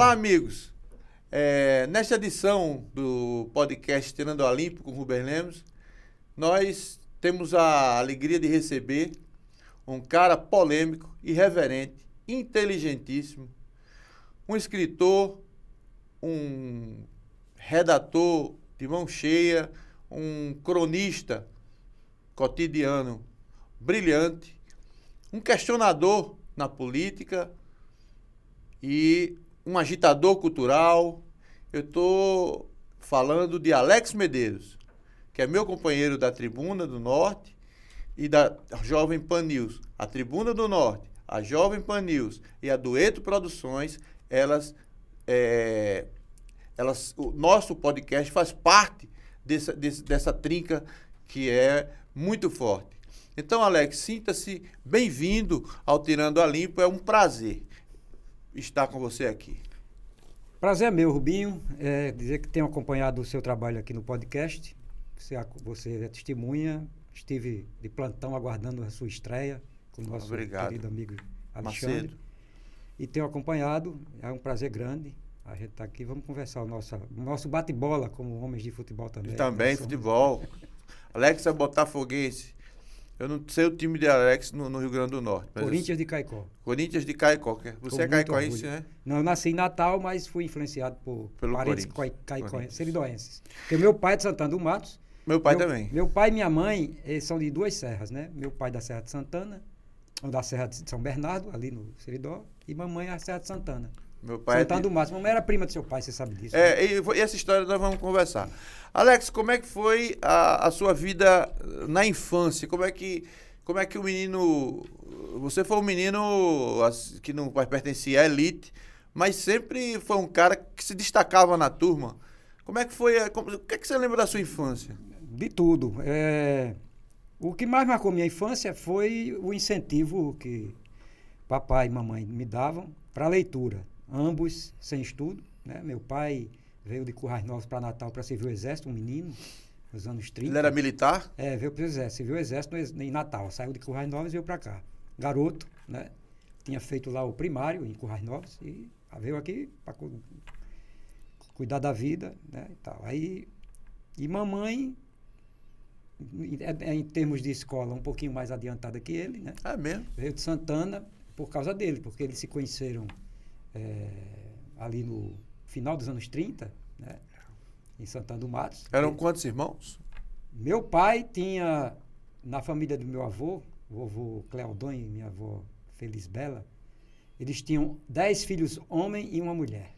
Olá, amigos. Nesta edição do podcast Tirando a Limpo com Rubem Lemos, nós temos a alegria de receber um cara polêmico, irreverente, inteligentíssimo, um escritor, um redator de mão cheia, um cronista cotidiano brilhante, um questionador na política e um agitador cultural. Eu estou falando de Alex Medeiros, que é meu companheiro da Tribuna do Norte e da Jovem Pan News. A Tribuna do Norte, a Jovem Pan News e a Dueto Produções, o nosso podcast faz parte dessa trinca que é muito forte. Então, Alex, sinta-se bem-vindo ao Tirando a Limpo. É um prazer estar com você aqui. Prazer é meu, Rubinho. Dizer que tenho acompanhado o seu trabalho aqui no podcast. Você é testemunha. Estive de plantão aguardando a sua estreia com o nosso querido amigo Alexandre. Macedo. E tenho acompanhado. É um prazer grande. A gente está aqui. Vamos conversar o nosso bate-bola como homens de futebol também. Também, futebol. Alex é botafoguense. Eu não sei o time de Alex no Rio Grande do Norte. Corinthians de Caicó. Corinthians de Caicó. Você é caicoense, né? Não, eu nasci em Natal, mas fui influenciado pelo parentes caicoenses, seridoenses. Porque meu pai é de Santana do Matos. Meu pai também. Meu pai e minha mãe são de duas serras, né? Meu pai da Serra de Santana, ou da Serra de São Bernardo, ali no Seridó, e mamãe da Serra de Santana. Meu pai Santana do Matos. Mamãe era prima do seu pai, você sabe disso. Né? E essa história nós vamos conversar. Alex, como é que foi a sua vida na infância? Como é que o menino... Você foi um menino que não pertencia à elite, mas sempre foi um cara que se destacava na turma. Como é que foi? O que é que você lembra da sua infância? De tudo. O que mais marcou minha infância foi o incentivo que papai e mamãe me davam para a leitura. Ambos sem estudo, né? Meu pai veio de Currais Novos para Natal para servir o exército, um menino, nos anos 30. Ele era militar? Veio para o exército, serviu o exército em Natal, saiu de Currais Novos e veio para cá. Garoto, né? Tinha feito lá o primário em Currais Novos e veio aqui para cuidar da vida, né? E tal. Aí, e mamãe, em termos de escola, um pouquinho mais adiantada que ele, né? É mesmo? Veio de Santana por causa dele, porque eles se conheceram ali no final dos anos 30, né? Em Santana do Matos. Eram quantos irmãos? Meu pai tinha, na família do meu avô, vovô Cleodon e minha avó Felisbela, eles tinham 10 filhos homem e uma mulher.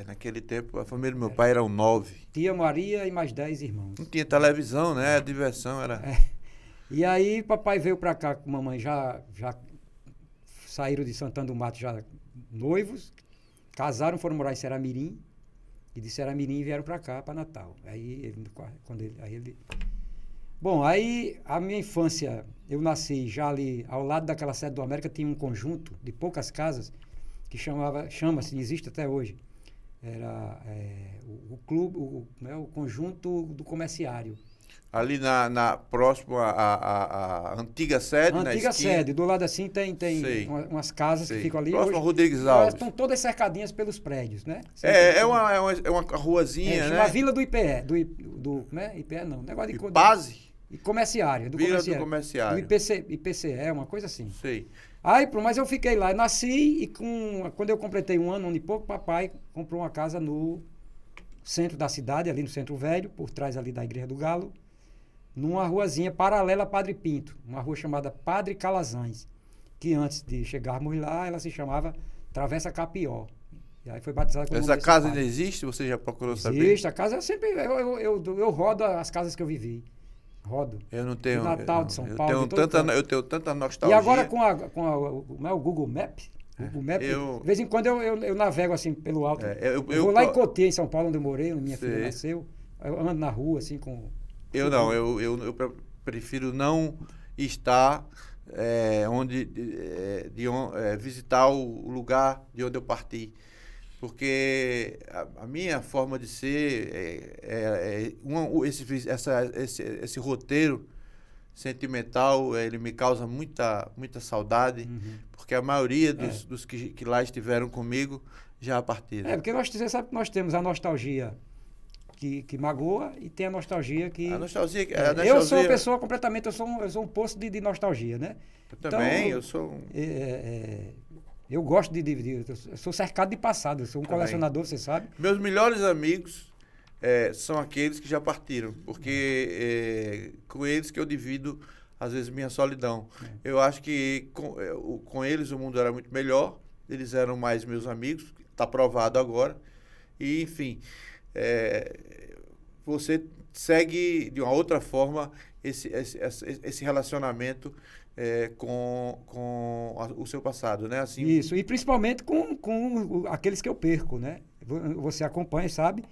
Naquele tempo, a família do meu pai eram 9. Tia Maria e mais 10 irmãos. Não tinha televisão, né? A diversão era... E aí, papai veio para cá com mamãe, já saíram de Santana do Mato já noivos, casaram, foram morar em Ceramirim, e de Ceramirim vieram para cá, para Natal. Bom, aí a minha infância, eu nasci já ali, ao lado daquela sede do América, tinha um conjunto de poucas casas, que chama-se, existe até hoje, era o clube, o conjunto do comerciário. Ali próximo à antiga sede, a antiga sede, do lado assim tem umas casas que ficam ali. Próximo a Rodrigues Alves. Elas estão todas cercadinhas pelos prédios, né? É uma ruazinha, né? Na Vila do IPE, né? IPE não, negócio de... Base? E comerciária, Vila do Comerciário. Do IPCE, uma coisa assim. Sei. Aí, mas eu fiquei lá, nasci e quando eu completei um ano e pouco, papai comprou uma casa no centro da cidade, ali no Centro Velho, por trás ali da Igreja do Galo, numa ruazinha paralela a Padre Pinto, uma rua chamada Padre Calazans, que antes de chegarmos lá, ela se chamava Travessa Capió. E aí foi batizada com o nome Essa casa ainda existe? Você já procurou saber? Existe, a casa eu rodo as casas que eu vivi. Rodo. Eu não tenho. Natal de São Paulo. Eu tenho tanta nostalgia. E agora com o Google Maps, de vez em quando eu navego assim pelo alto. Eu vou lá em Cotia, em São Paulo, onde eu morei, onde minha filha nasceu. Eu ando na rua assim com... Eu prefiro não estar visitar o lugar de onde eu parti. Porque a minha forma de ser esse roteiro sentimental, ele me causa muita saudade, porque a maioria dos que lá estiveram comigo já partiram. Porque você sabe que nós temos a nostalgia que magoa e tem a nostalgia que... A nostalgia... Eu sou uma pessoa completamente... Eu sou um poço de nostalgia, né? Eu também, então, eu sou... eu gosto eu sou cercado de passado, eu sou um colecionador, você sabe. Meus melhores amigos são aqueles que já partiram, porque com eles que eu divido, às vezes, minha solidão. Eu acho que com eles o mundo era muito melhor, eles eram mais meus amigos, está provado agora. E, enfim, você segue de uma outra forma esse relacionamento com o seu passado, né? Assim, isso, e principalmente com aqueles que eu perco, né? Você acompanha, sabe?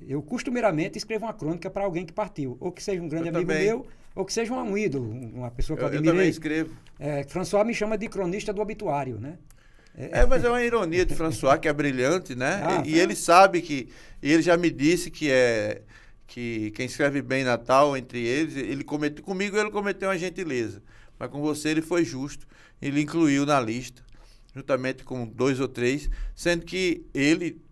Eu costumeiramente escrevo uma crônica para alguém que partiu, ou que seja um grande amigo meu, ou que seja um ídolo, uma pessoa que eu admirei. Eu também escrevo. François me chama de cronista do obituário, né? Mas é uma ironia de François, que é brilhante, né? E ele sabe que... E ele já me disse que quem escreve bem Natal, entre eles, comigo ele cometeu uma gentileza. Mas com você ele foi justo. Ele incluiu na lista, juntamente com 2 ou 3, sendo que ele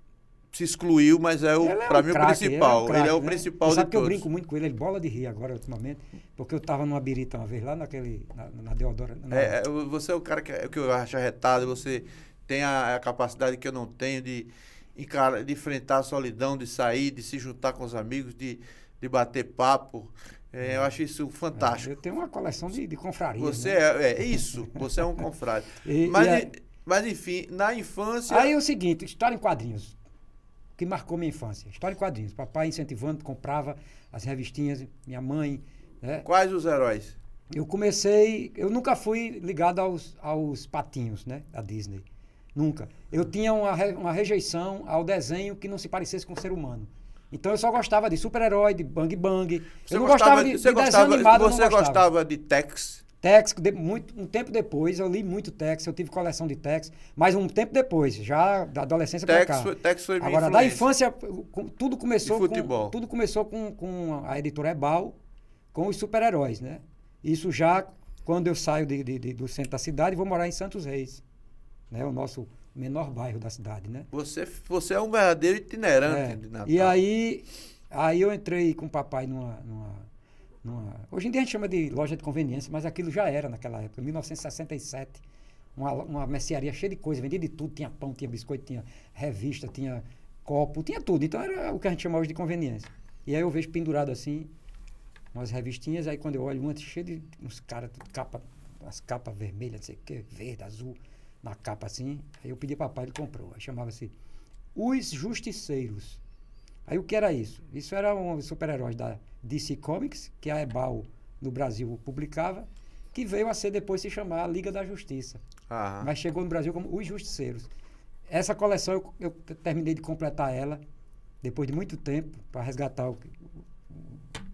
se excluiu, mas para mim o principal. Ele é o principal de todos. Sabe que eu brinco muito com ele bola de rir agora, ultimamente, porque eu estava numa birita uma vez lá na Deodora. Você é o cara que eu acho arretado, você tem a capacidade que eu não tenho de enfrentar a solidão, de sair, de se juntar com os amigos, de bater papo. Eu acho isso fantástico. Eu tenho uma coleção de confrarias. Você né? Isso, você é um confrade. Mas, enfim, na infância... Aí é o seguinte, história em quadrinhos, que marcou minha infância. História em quadrinhos. Papai incentivando, comprava as revistinhas, minha mãe... Né? Quais os heróis? Eu nunca fui ligado aos patinhos, né, da Disney. Nunca. Eu tinha uma rejeição ao desenho que não se parecesse com o ser humano. Então eu só gostava de super-herói, de Bang Bang. Eu não gostava de desenho animado. Você gostava de Tex? Tex, um tempo depois, eu li muito Tex, eu tive coleção de Tex, mas um tempo depois, já da adolescência para cá. Tex foi minha Agora, influência. da infância, tudo começou com a editora Ebal, com os super-heróis, né? Isso já quando eu saio do centro da cidade e vou morar em Santos Reis, né? O nosso menor bairro da cidade, né? Você é um verdadeiro itinerante de Natal. E aí eu entrei com o papai numa... Hoje em dia a gente chama de loja de conveniência, mas aquilo já era naquela época, 1967. Uma mercearia cheia de coisa, vendia de tudo, tinha pão, tinha biscoito, tinha revista, tinha copo, tinha tudo. Então era o que a gente chama hoje de conveniência. E aí eu vejo pendurado assim, umas revistinhas, aí quando eu olho uma cheia de uns caras, umas capas vermelhas, não sei o que, verde, azul, na capa assim. Aí eu pedi ao papai, ele comprou. Aí chamava-se Os Justiceiros. Aí o que era isso? Isso era um super-herói da DC Comics, que a Ebal no Brasil publicava, que veio a ser depois se chamar Liga da Justiça. Mas chegou no Brasil como Os Justiceiros. Essa coleção eu terminei de completar ela, depois de muito tempo, para resgatar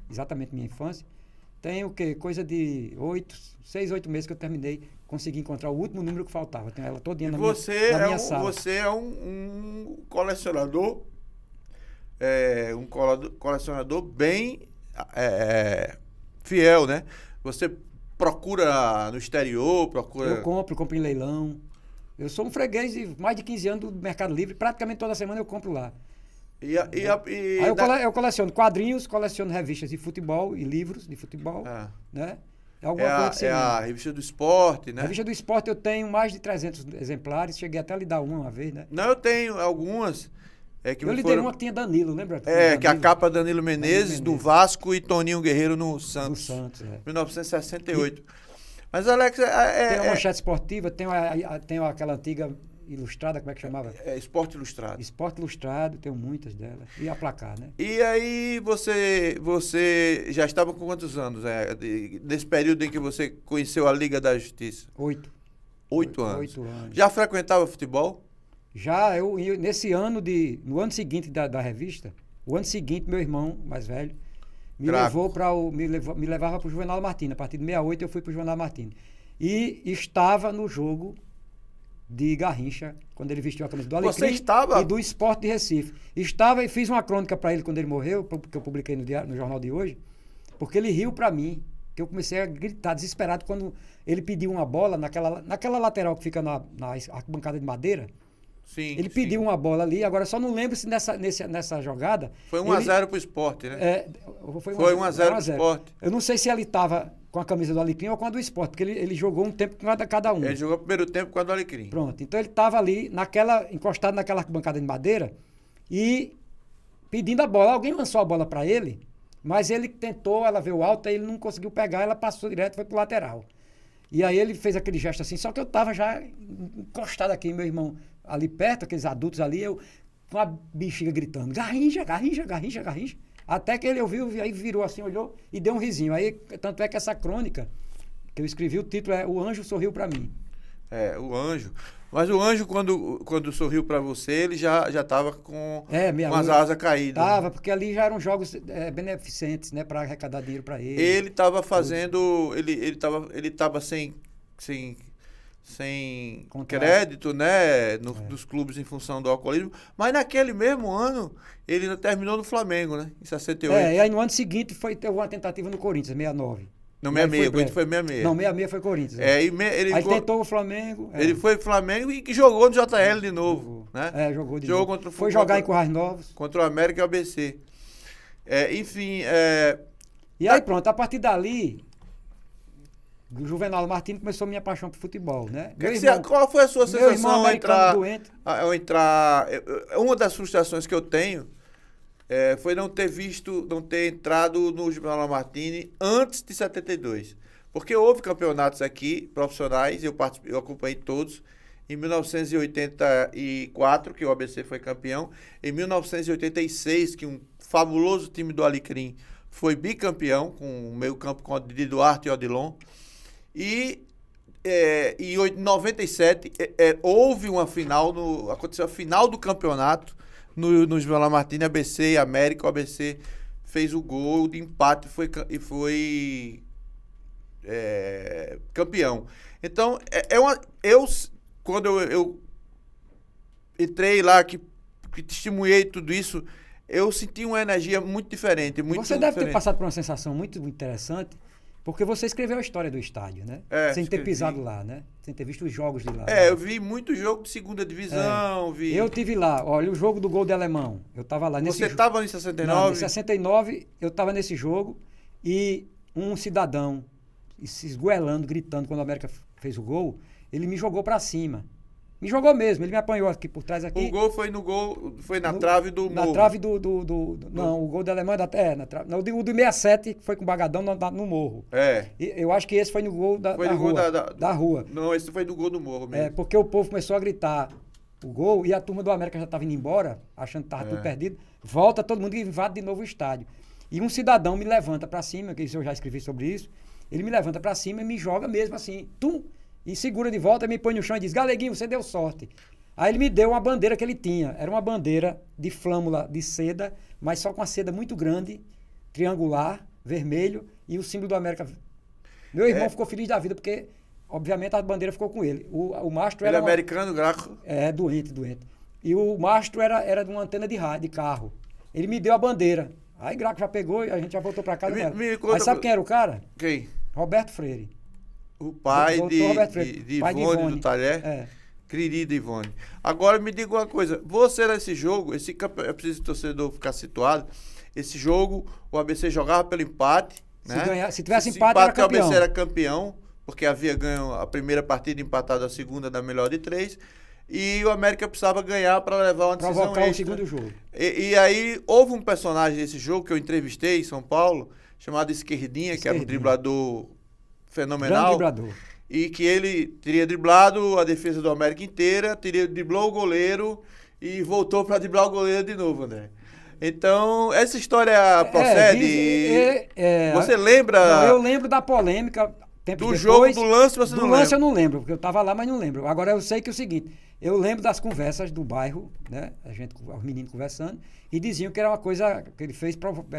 exatamente minha infância. Tem o quê? Coisa de 6, 8 meses que eu terminei, consegui encontrar o último número que faltava. Tenho ela todinha na minha sala. Você é um colecionador, colecionador bem fiel, né? Você procura no exterior, Eu compro em leilão. Eu sou um freguês de mais de 15 anos do Mercado Livre, praticamente toda semana eu compro lá. Aí eu coleciono quadrinhos, coleciono revistas de futebol e livros de futebol, né? A revista do esporte, né? A revista do esporte eu tenho mais de 300 exemplares, cheguei até a lhe dar uma vez, né? Não, eu tenho algumas. Eu lhe dei uma que tinha Danilo, lembra? Que a capa Danilo Menezes, do Vasco, e Toninho Guerreiro no Santos. 1968. Mas, Alex... tem a manchete esportiva, tem aquela antiga ilustrada, como é que chamava? Esporte Ilustrado. Esporte Ilustrado, tenho muitas delas. E a placar, né? E aí você já estava com quantos anos? Nesse período em que você conheceu a Liga da Justiça? 8. 8 anos. 8 anos. Já frequentava futebol? Já, no ano seguinte da revista, o ano seguinte, meu irmão mais velho me levava para o Juvenal Martins. A partir de 68 eu fui para o Juvenal Martins. E estava no jogo de Garrincha, quando ele vestiu a camisa do Alecrim e do Sport de Recife. Estava e fiz uma crônica para ele quando ele morreu, que eu publiquei no Jornal de Hoje, Porque ele riu pra mim, que eu comecei a gritar desesperado quando ele pediu uma bola naquela lateral que fica na arquibancada de madeira. Sim, Ele pediu uma bola ali, agora só não lembro se nessa jogada... Foi 1-0 pro Sport, né? Foi 1-0 pro Sport. Eu não sei se ele estava com a camisa do Alecrim ou com a do Sport, porque ele jogou um tempo com cada um. Ele jogou o primeiro tempo com a do Alecrim. Pronto, então ele estava ali, encostado naquela arquibancada de madeira e pedindo a bola. Alguém lançou a bola para ele, mas ele tentou, ela veio alta, ele não conseguiu pegar, ela passou direto, foi pro lateral. E aí ele fez aquele gesto assim, só que eu estava já encostado aqui, meu irmão ali perto, aqueles adultos ali, eu com a bexiga gritando, Garrincha, Garrincha, Garrincha, Garrincha. Até que ele ouviu, aí virou assim, olhou e deu um risinho. Aí, tanto é que essa crônica que eu escrevi, o título é O Anjo Sorriu Pra Mim. O Anjo. Mas o Anjo, quando sorriu pra você, ele já tava com as asas caídas. Tava, porque ali já eram jogos beneficentes, né, para arrecadar dinheiro para ele. Ele tava fazendo, ele tava sem crédito, né, nos clubes em função do alcoolismo, mas naquele mesmo ano ele ainda terminou no Flamengo, né, em 68. E aí no ano seguinte teve uma tentativa no Corinthians, 69. No 66, o Corinthians foi 66. Não, 66 foi Corinthians. Ele tentou o Flamengo. Ele foi pro Flamengo e jogou no JL de novo, né? Jogou de novo. Foi jogar em Currais Novos. Contra o América e o ABC. Enfim... E aí pronto, a partir dali... O Juvenal Martins começou a minha paixão por futebol, né? Qual foi a sua sensação ao entrar? Uma das frustrações que eu tenho foi não ter entrado no Juvenal Martins antes de 72. Porque houve campeonatos aqui, profissionais, eu acompanhei todos. Em 1984, que o ABC foi campeão. Em 1986, que um fabuloso time do Alecrim foi bicampeão, com o meio campo com Didi Duarte e Odilon. E em 97 houve uma final, aconteceu a final do campeonato no Juvenal Martins, ABC e América. O ABC fez o gol de empate e foi campeão. Então, quando eu entrei lá, que testemunhei tudo isso, eu senti uma energia muito diferente. Você deve ter passado por uma sensação muito interessante, porque você escreveu a história do estádio, né? Sem ter pisado lá, né? Sem ter visto os jogos de lá. Eu vi muito jogo de segunda divisão. Eu tive lá, olha, o jogo do gol de Alemão. Eu estava lá nesse jogo. Você estava em 69? Não, em 69 eu estava nesse jogo e um cidadão se esgoelando, gritando quando o América fez o gol, ele me jogou para cima. Me jogou mesmo, ele me apanhou aqui por trás aqui. O gol foi na trave do Morro. Na trave não, o gol da Alemanha na trave. Não, o do 67 foi com o Bagadão no Morro. Eu acho que esse foi no gol da rua. Da rua. Não, esse foi no gol do Morro mesmo. Porque o povo começou a gritar o gol e a turma do América já estava indo embora, achando que estava tudo perdido. Volta todo mundo e invade de novo o estádio. E um cidadão me levanta para cima, que eu já escrevi sobre isso, ele me levanta para cima e me joga mesmo assim, e segura de volta, me põe no chão e diz, Galeguinho, você deu sorte. Aí ele me deu uma bandeira que ele tinha. Era uma bandeira de flâmula de seda, mas só com a seda muito grande, triangular, vermelho, e o símbolo do América. Meu irmão ficou feliz da vida, porque, obviamente, a bandeira ficou com ele. O mastro era... Ele é americano, Graco? Doente. E o mastro era de uma antena de carro. Ele me deu a bandeira. Aí Graco já pegou e a gente já voltou para casa. Aí sabe quem era o cara? Quem? Roberto Freire. O pai de Ivone do Talher. Querida Ivone. Agora me diga uma coisa. Você nesse jogo, eu preciso do torcedor ficar situado. Esse jogo, o ABC jogava pelo empate. Se tivesse empate, era campeão. O ABC era campeão, porque havia ganho a primeira partida, empatado a segunda da melhor de 3. E o América precisava ganhar para levar uma decisão extra. Provocar o segundo jogo. E aí houve um personagem nesse jogo que eu entrevistei em São Paulo, chamado Esquerdinha, que era um driblador fenomenal. E que ele teria driblado a defesa do América inteira, driblou o goleiro e voltou para driblar o goleiro de novo, André. Então, essa história procede? Você lembra? Não, eu lembro da polêmica. Do jogo, do lance, você não lembra? Do lance eu não lembro, porque eu estava lá, mas não lembro. Agora eu sei que é o seguinte, eu lembro das conversas do bairro, né? Os meninos conversando, e diziam que era uma coisa que ele fez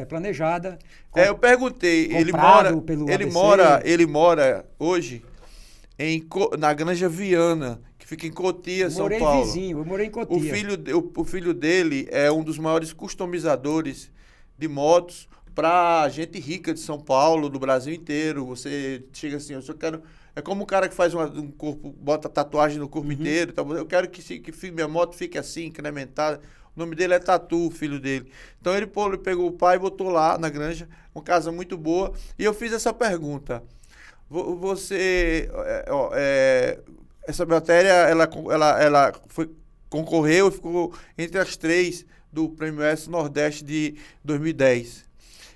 planejada. Eu perguntei, ele mora hoje na Granja Viana, que fica em Cotia, São Paulo. Eu morei em Cotia. O filho dele é um dos maiores customizadores de motos. pra gente rica de São Paulo, do Brasil inteiro. Você chega assim, eu só quero... É como um cara que faz um corpo, bota tatuagem no corpo inteiro. Então, eu quero que minha moto fique assim, incrementada. O nome dele é Tatu, o filho dele. Então ele pegou o pai e botou lá na granja, uma casa muito boa. E eu fiz essa pergunta. Você... essa matéria, ela concorreu e ficou entre as 3 do Prêmio S Nordeste de 2010.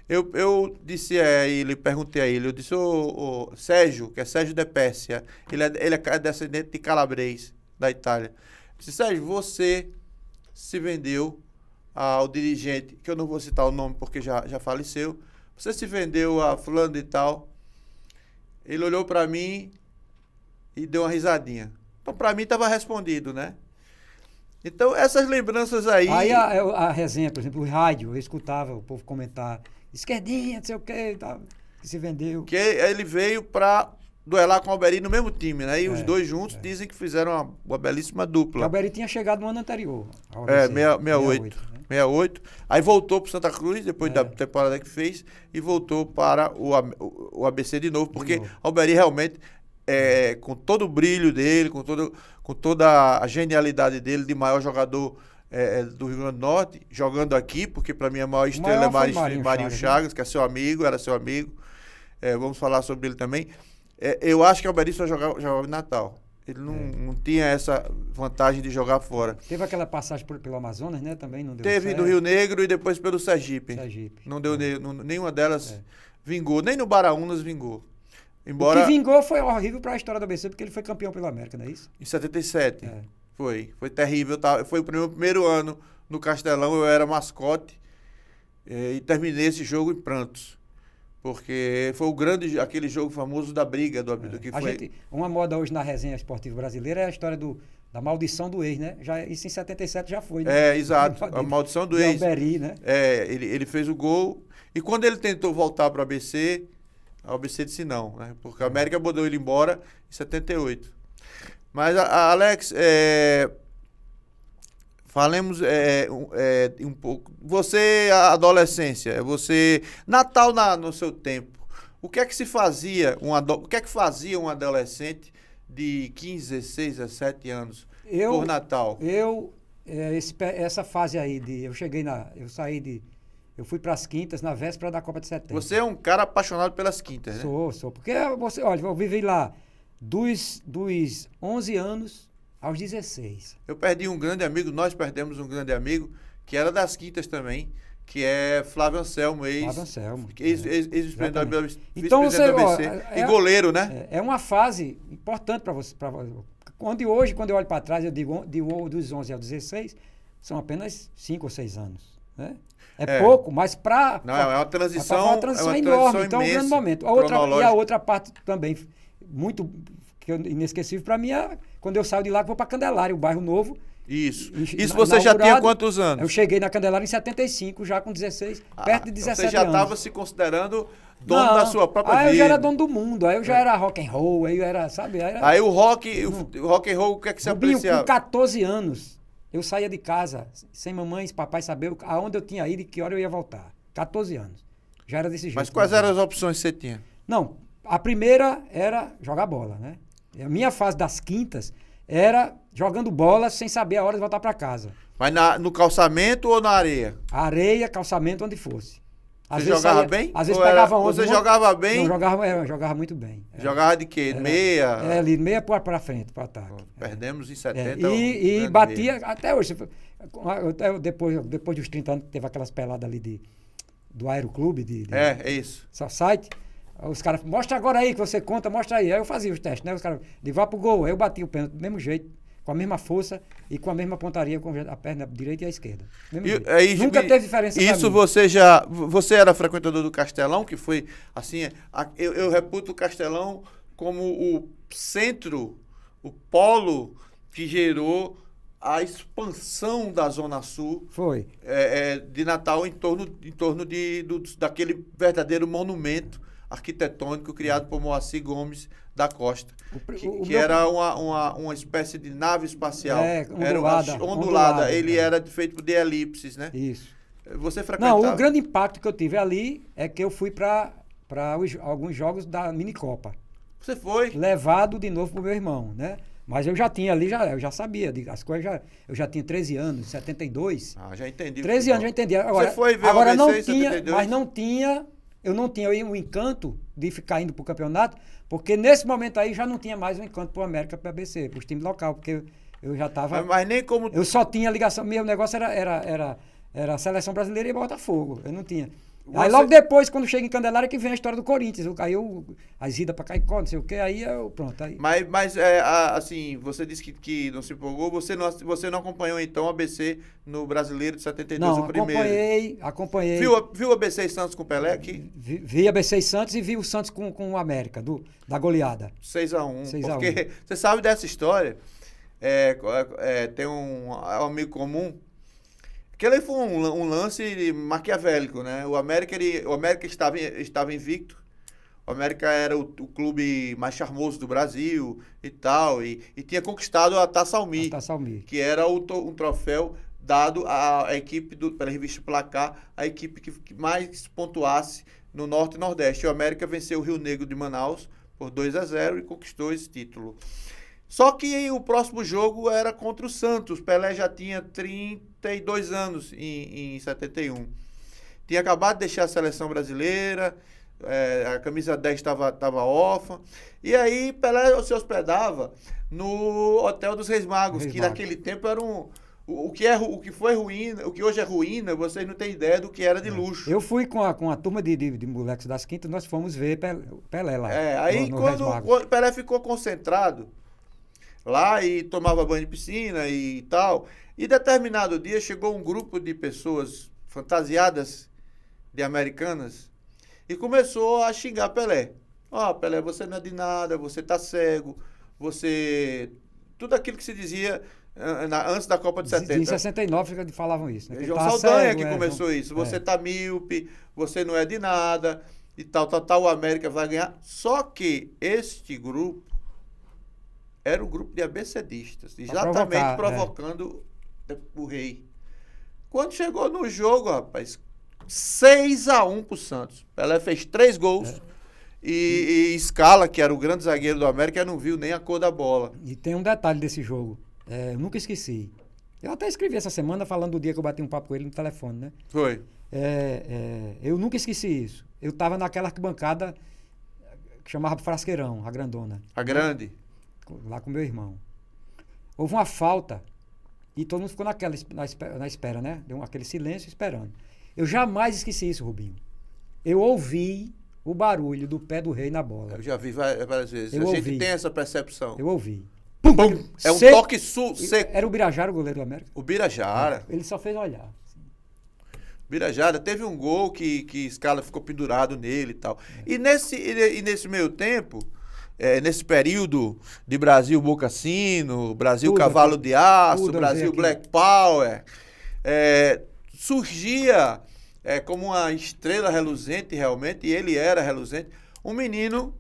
Eu disse a ele, perguntei a ele, eu disse, ô Sérgio, que é Sérgio De Pérsia, ele é descendente de calabrês, da Itália. Eu disse, Sérgio, você se vendeu ao dirigente, que eu não vou citar o nome porque já faleceu, você se vendeu a fulano e tal. Ele olhou para mim e deu uma risadinha. Então, para mim, estava respondido, né? Então, essas lembranças aí... Aí a resenha, por exemplo, o rádio, eu escutava o povo comentar, esquerdinha, não sei o que, que se vendeu. Que ele veio para duelar com o Alberi no mesmo time, né? E os dois juntos dizem que fizeram uma belíssima dupla. O Alberi tinha chegado no ano anterior. 68. Né? 68. Aí voltou para Santa Cruz, depois da temporada que fez, e voltou para o ABC de novo, porque o Alberi realmente, com todo o brilho dele, com toda a genialidade dele, de maior jogador do Rio Grande do Norte, jogando aqui, porque para mim a maior estrela é Marinho Chagas, que é seu amigo, era seu amigo. Vamos falar sobre ele também. Eu acho que o Alberi só jogava em Natal. Ele não tinha essa vantagem de jogar fora. Teve aquela passagem pelo Amazonas, né? Também não deu Teve certo. do Rio Negro e depois pelo Sergipe. Não deu nenhuma delas vingou. Nem no Baraunas vingou. Embora... O que vingou foi horrível para a história do ABC, porque ele foi campeão pela América, não é isso? Em 77. Foi terrível. Foi o meu primeiro ano no Castelão, eu era mascote e terminei esse jogo em prantos. Porque foi aquele jogo famoso da briga que foi. Uma moda hoje na resenha esportiva brasileira é a história da maldição do ex, né? Isso em 77 já foi, né? Exato. A maldição do ex. Alberi, né? Ele fez o gol. E quando ele tentou voltar para o ABC, a ABC disse não, né? Porque a América mandou ele embora em 78. Mas, Alex, falemos um pouco. Você, a adolescência, Natal no seu tempo. O que é que se fazia, o que é que fazia um adolescente de 15, 16, 17 anos por Natal? Essa fase aí eu fui para as quintas na véspera da Copa de 70. Você é um cara apaixonado pelas quintas, né? Sou. Porque olha, eu vivi lá dos 11 anos aos 16. Eu perdi um grande amigo, nós perdemos um grande amigo, que era das quintas também, que é Flávio Anselmo, ex-presidente do ABC, e goleiro, né? É uma fase importante para você. Quando eu olho para trás, eu digo, dos 11 aos 16, são apenas 5 ou 6 anos, né? Pouco, mas para... Não, é uma transição, uma transição enorme, então é um grande momento. A outra parte também, muito inesquecível para mim, é quando eu saio de lá que vou para Candelária, o bairro novo. Isso você já tinha quantos anos? Eu cheguei na Candelária em 75, já com 16, perto de 17 anos. Você já estava se considerando dono da sua própria vida. Aí eu já era dono do mundo, aí eu já era rock and roll, aí eu era, sabe? Aí o rock and roll, o que é que você apreciava? Com 14 anos, eu saía de casa, sem mamãe e papai saber aonde eu tinha ido e que hora eu ia voltar. 14 anos. Já era desse jeito. Mas quais eram as opções que você tinha? Não, a primeira era jogar bola, né? A minha fase das quintas era jogando bola sem saber a hora de voltar para casa. Mas no calçamento ou na areia? Areia, calçamento, onde fosse. Você jogava bem? Às vezes pegava onda. Você jogava bem? Não, eu jogava muito bem. Jogava de quê? Meia? Ali, meia para frente, para ataque. Perdemos em 70. E batia, até hoje. Depois dos 30 anos, teve aquelas peladas ali do Aeroclube. É isso. Site. Os caras, mostra agora aí que você conta, mostra aí. Aí eu fazia os testes, né? Os caras, vá pro gol. Aí eu batia o pênalti do mesmo jeito, com a mesma força e com a mesma pontaria com a perna direita e a esquerda. Nunca teve diferença. Isso você era frequentador do Castelão, que foi assim, eu reputo o Castelão como o centro, o polo que gerou a expansão da Zona Sul. Foi. De Natal em torno daquele verdadeiro monumento arquitetônico criado por Moacir Gomes da Costa, que era uma espécie de nave espacial. Ondulada. Ele era feito de elipses, né? Isso. Você Não, frequentava? o grande impacto que eu tive ali é que eu fui para alguns jogos da minicopa. Você foi? Levado de novo pro meu irmão, né? Mas eu já tinha ali, eu já sabia, as coisas eu já tinha 13 anos, 72. Ah, já entendi. 13 anos, já entendi. Agora, Você foi ver agora o não ABC em tinha, 72? mas não tinha, eu não tinha aí o encanto de ficar indo pro campeonato, porque nesse momento aí já não tinha mais o encanto pro América, pro ABC, pros times local, porque eu já tava... Mas nem como... Eu só tinha ligação, meu negócio era a Seleção Brasileira e Botafogo, eu não tinha. Aí logo depois, quando chega em Candelária, que vem a história do Corinthians. Aí as idas pra Caicó, não sei o que, aí eu, pronto. Aí. Mas assim, você disse que não se empolgou, você não acompanhou então o ABC no Brasileiro de 72, não, o primeiro? acompanhei. Viu o ABC e Santos com o Pelé aqui? Vi ABC e Santos e vi o Santos com o América, da goleada. 6-1. 6-1. Porque você sabe dessa história, tem um amigo comum, que ele foi um lance maquiavélico, né? O América estava invicto. O América era o clube mais charmoso do Brasil e tal. E tinha conquistado a Taça Almir, que era um troféu dado à equipe, pela revista Placar, a equipe que mais pontuasse no Norte e Nordeste. O América venceu o Rio Negro de Manaus por 2-0 e conquistou esse título. Só que o próximo jogo era contra o Santos. Pelé já tinha 32 anos em 71. Tinha acabado de deixar a seleção brasileira, a camisa 10 estava órfã. E aí Pelé se hospedava no Hotel dos Reis Magos, que naquele tempo era o que foi ruína, o que hoje é ruína, vocês não têm ideia do que era de luxo. Eu fui com a turma de moleques das Quintas, nós fomos ver Pelé lá. Aí quando Pelé ficou concentrado lá e tomava banho de piscina e tal. E determinado dia chegou um grupo de pessoas fantasiadas de americanas e começou a xingar Pelé. Pelé, você não é de nada, você tá cego, você... Tudo aquilo que se dizia antes da Copa de 70. Em 69 falavam isso. Né? João Saldanha que começou isso. Você tá míope, você não é de nada e tal, o América vai ganhar. Só que este grupo era um grupo de abecedistas, exatamente provocando o rei. Quando chegou no jogo, rapaz, 6-1 pro Santos. Pelé fez 3 gols e Scala, que era o grande zagueiro do América, não viu nem a cor da bola. E tem um detalhe desse jogo, eu nunca esqueci. Eu até escrevi essa semana falando do dia que eu bati um papo com ele no telefone, né? Foi. Eu nunca esqueci isso. Eu tava naquela arquibancada que chamava Frasqueirão, a grandona. A grande. Lá com meu irmão. Houve uma falta e todo mundo ficou na espera, né? Deu aquele silêncio esperando. Eu jamais esqueci isso, Rubinho. Eu ouvi o barulho do pé do rei na bola. Eu já vi várias vezes. A gente tem essa percepção. Eu ouvi. Pum, pum. É um toque seco. Era o Birajara, o goleiro do América? O Birajara. Ele só fez olhar. Birajara, teve um gol que Scala ficou pendurado nele e tal. E nesse meio tempo... nesse período de Brasil Bocassino, Brasil tudo Cavalo de Aço, Brasil Black Power, surgia como uma estrela reluzente realmente, e ele era reluzente, um menino,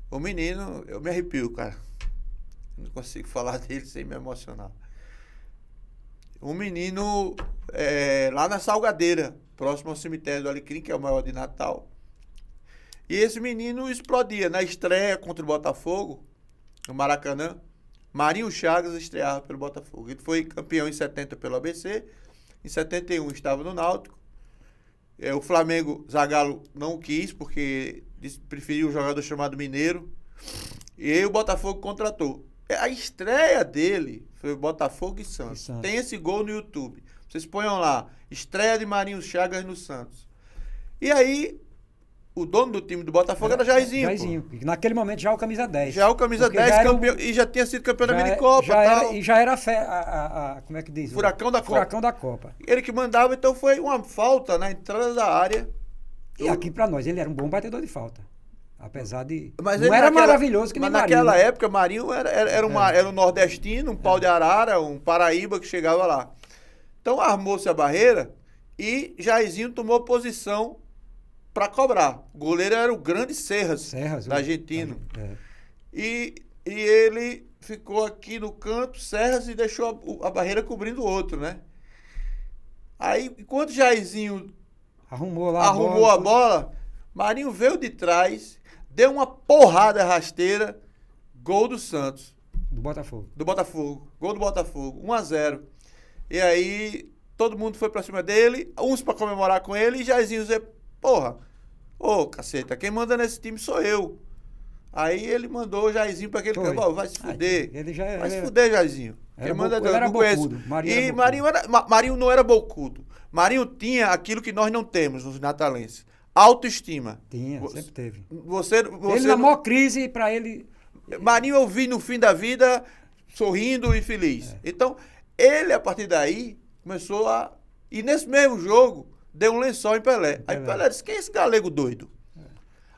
eu me arrepio, cara, não consigo falar dele sem me emocionar. Um menino lá na Salgadeira, próximo ao cemitério do Alecrim, que é o maior de Natal. E esse menino explodia. Na estreia contra o Botafogo, no Maracanã, Marinho Chagas estreava pelo Botafogo. Ele foi campeão em 70 pelo ABC, em 71 estava no Náutico. O Flamengo, Zagallo não quis, porque preferiu um jogador chamado Mineiro. E aí o Botafogo contratou. A estreia dele foi o Botafogo e Santos. Tem esse gol no YouTube. Vocês ponham lá, estreia de Marinho Chagas no Santos. E aí... O dono do time do Botafogo era Jairzinho. Jairzinho. Naquele momento já o camisa 10. Já o camisa 10 campeão, e já tinha sido campeão da minicopa. E já era como é que diz? Furacão da Copa. Furacão da Copa. Ele que mandava, então foi uma falta na entrada da área. E aqui pra nós, ele era um bom batedor de falta. Apesar de... Mas não era maravilhoso que nem Marinho. Mas naquela época, Marinho era um nordestino, um pau de arara, um paraíba que chegava lá. Então armou-se a barreira e Jairzinho tomou posição para cobrar. O goleiro era o grande Serras da Argentina. E ele ficou aqui no canto, Serras, e deixou a barreira cobrindo o outro, né? Aí, enquanto Jairzinho Arrumou lá arrumou a bola, Marinho veio de trás, deu uma porrada rasteira, gol do Santos. Do Botafogo. Do Botafogo. Gol do Botafogo. 1-0. E aí, todo mundo foi pra cima dele, uns pra comemorar com ele, e Jairzinho dizia, porra, ô, caceta, quem manda nesse time sou eu. Aí ele mandou o Jairzinho pra aquele campo, ó, vai se fuder. Ele já Vai se fuder, Jairzinho. Quem manda ele era não conheço. bocudo. E Marinho não era bocudo. Marinho tinha aquilo que nós não temos nos natalenses. Autoestima. Tinha, sempre teve. Você Ele na maior crise, pra ele... Marinho eu vi no fim da vida sorrindo e feliz. Então, ele, a partir daí, começou a... E nesse mesmo jogo, deu um lençol em Pelé. Aí Pelé disse, quem é esse galego doido?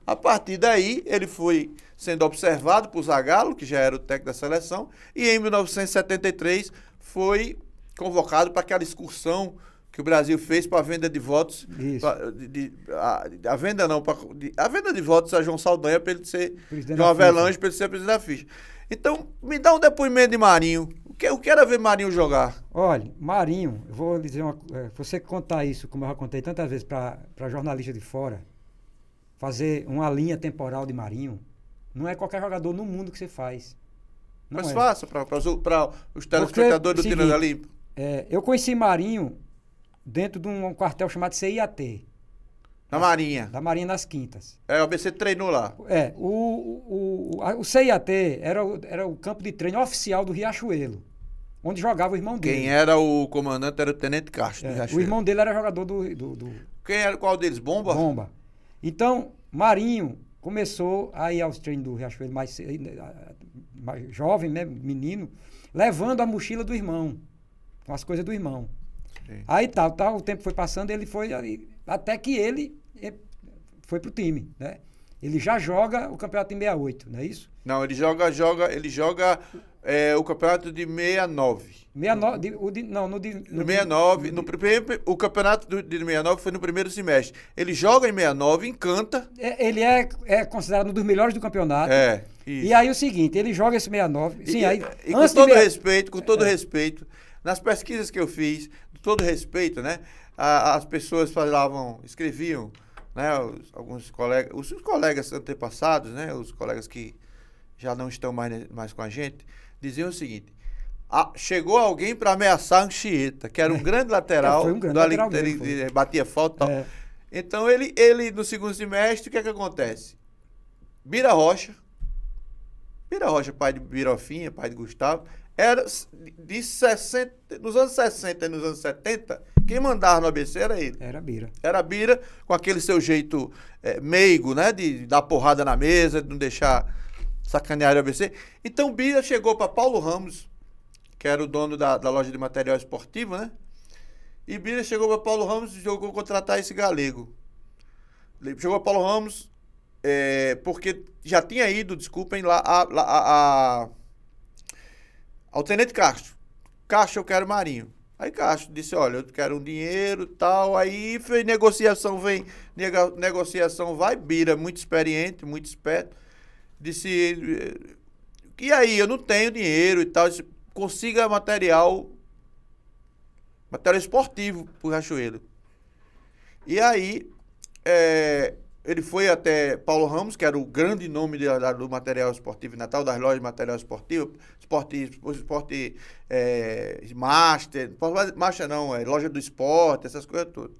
A partir daí, ele foi sendo observado por Zagallo, que já era o técnico da seleção, e em 1973 foi convocado para aquela excursão que o Brasil fez para a venda de votos. Isso. A venda não, a venda de votos a João Saldanha para ele ser Presidente João da FIFA. Avelange, para ele ser presidente da FIFA. Então, me dá um depoimento de Marinho. Eu quero ver Marinho jogar. Olha, Marinho, eu vou lhe dizer você contar isso, como eu já contei tantas vezes para jornalista de fora, fazer uma linha temporal de Marinho, não é qualquer jogador no mundo que você faz. Não Mas é. faça para os telespectadores do Tirando a Limpo. Eu conheci Marinho dentro de um quartel chamado CIAT. Na Marinha. Da Marinha nas Quintas. O ABC treinou lá. O CIAT era o campo de treino oficial do Riachuelo, onde jogava o irmão dele. Quem era o comandante era o Tenente Castro. O irmão dele era jogador do... Quem era qual deles? Bomba? Bomba. Então, Marinho começou a ir aos treinos do Riachuelo mais jovem, né, menino, levando a mochila do irmão, com as coisas do irmão. Sim. Aí o tempo foi passando, ele foi até que ele foi pro time, né? Ele já joga o campeonato em 68, não é isso? Não, ele joga o campeonato de 69. 69, No 69, o campeonato de 69 foi no primeiro semestre. Ele joga em 69, encanta. Ele é considerado um dos melhores do campeonato. Isso. E aí o seguinte, ele joga esse 69. Sim, aí, com todo respeito, nas pesquisas que eu fiz, com todo respeito, né? As pessoas escreviam, né? Alguns colegas, os colegas antepassados, né? Os colegas que já não estão mais com a gente, diziam o seguinte: chegou alguém para ameaçar Anchieta, que era um grande lateral, foi um grande lateral ele batia falta e tal. Então ele no segundo semestre, o que é que acontece? Bira Rocha, pai de Birofinha, pai de Gustavo, era de 60, nos anos 60 e nos anos 70, quem mandava no ABC era ele. Era Bira, com aquele seu jeito meigo, né? De dar porrada na mesa, de não deixar sacanear o ABC. Então Bira chegou para Paulo Ramos, que era o dono da loja de material esportivo, né? E Bira chegou para Paulo Ramos e jogou contratar esse galego. Chegou para Paulo Ramos, porque já tinha ido, desculpem, lá ao Tenente Castro. Castro, eu quero Marinho. Aí Castro disse, olha, eu quero um dinheiro e tal. Aí fez negociação, negociação vai. Bira, muito experiente, muito esperto. Disse, e aí, eu não tenho dinheiro e tal. Disse, consiga material esportivo pro Riachuelo. E aí, ele foi até Paulo Ramos, que era o grande nome do material esportivo, Natal das lojas de material esportivo, esporte Master não, loja do esporte, essas coisas todas.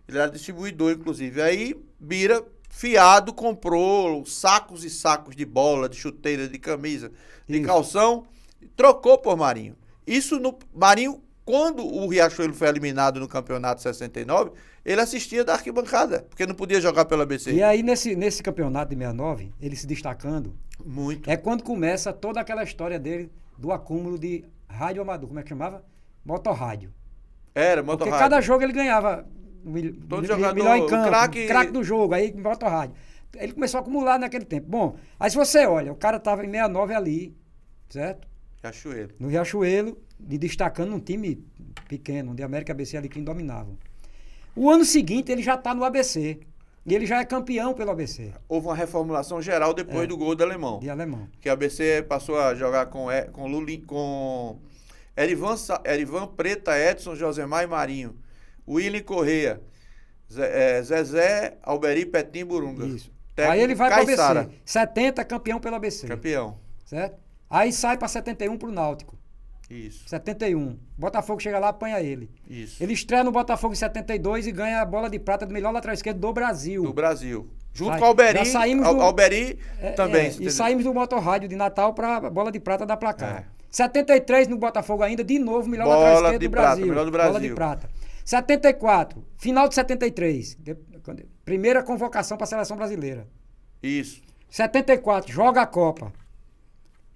Ele era distribuidor, inclusive. Aí, Bira, fiado, comprou sacos e sacos de bola, de chuteira, de camisa, de calção, e trocou por Marinho. Marinho, quando o Riachuelo foi eliminado no campeonato 69, ele assistia da arquibancada, porque não podia jogar pela ABC. E aí, nesse campeonato de 69, ele se destacando, muito. É quando começa toda aquela história dele do acúmulo de rádio amador, como é que chamava? Motorrádio. Era, motorrádio. Porque cada jogo ele ganhava todo jogador, melhor em campo, craque do jogo, aí motorrádio. Ele começou a acumular naquele tempo. Bom, aí se você olha, o cara tava em 69 ali, certo? Riachuelo. No Riachuelo, e destacando num time pequeno, onde a América ABC e Alecrim dominavam. O ano seguinte ele já tá no ABC. E ele já é campeão pelo ABC. Houve uma reformulação geral depois do gol do Alemão. De Alemão. Que a ABC passou a jogar com Erivan, Preta, Edson, Josemar e Marinho. William Correia, Zezé, Alberi, Petim, Burunga. Isso. Técnico Aí ele vai para o Caiçara. ABC. 70, campeão pelo ABC. Campeão. Certo? Aí sai para 71 pro Náutico. Isso. 71. Botafogo chega lá, apanha ele. Isso. Ele estreia no Botafogo em 72 e ganha a bola de prata do melhor lateral esquerdo do Brasil. Do Brasil. Junto Sai. com o Alberi. Já saímos do- Alberi também. E saímos do Motorrádio de Natal para a bola de prata da Placar. É. 73 no Botafogo ainda, de novo, melhor Bola lateral esquerdo de do prata, Brasil. melhor do Bola Brasil. de prata. 74, final de 73. Primeira convocação para a seleção brasileira. Isso. 74, joga a Copa.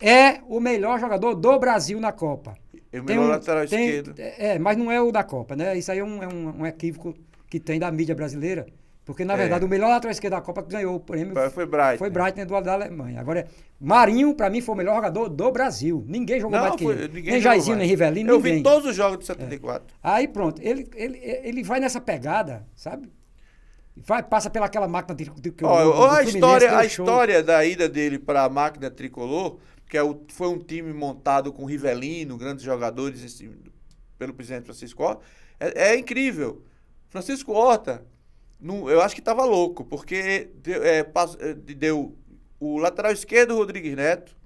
É o melhor jogador do Brasil na Copa. E o melhor lateral esquerdo. Mas não é o da Copa, né? Isso aí é um equívoco que tem da mídia brasileira. Porque, na É. verdade, o melhor lateral esquerdo da Copa que ganhou o prêmio Foi Bright. foi Breitner da Alemanha. Agora, Marinho, pra mim, foi o melhor jogador do Brasil. Ninguém jogou mais que ele. ninguém Nem jogou Jairzinho, mais. nem Rivelino, Eu ninguém. vi todos os jogos de 74. Aí, pronto. Ele vai nessa pegada, sabe? Passa pelaquela máquina de Ó, a deu show. história da ida dele para a máquina tricolor, que foi um time montado com Rivelino, grandes jogadores pelo presidente Francisco Horta, é incrível. Francisco Horta, eu acho que estava louco, porque deu o lateral esquerdo Rodrigues Neto,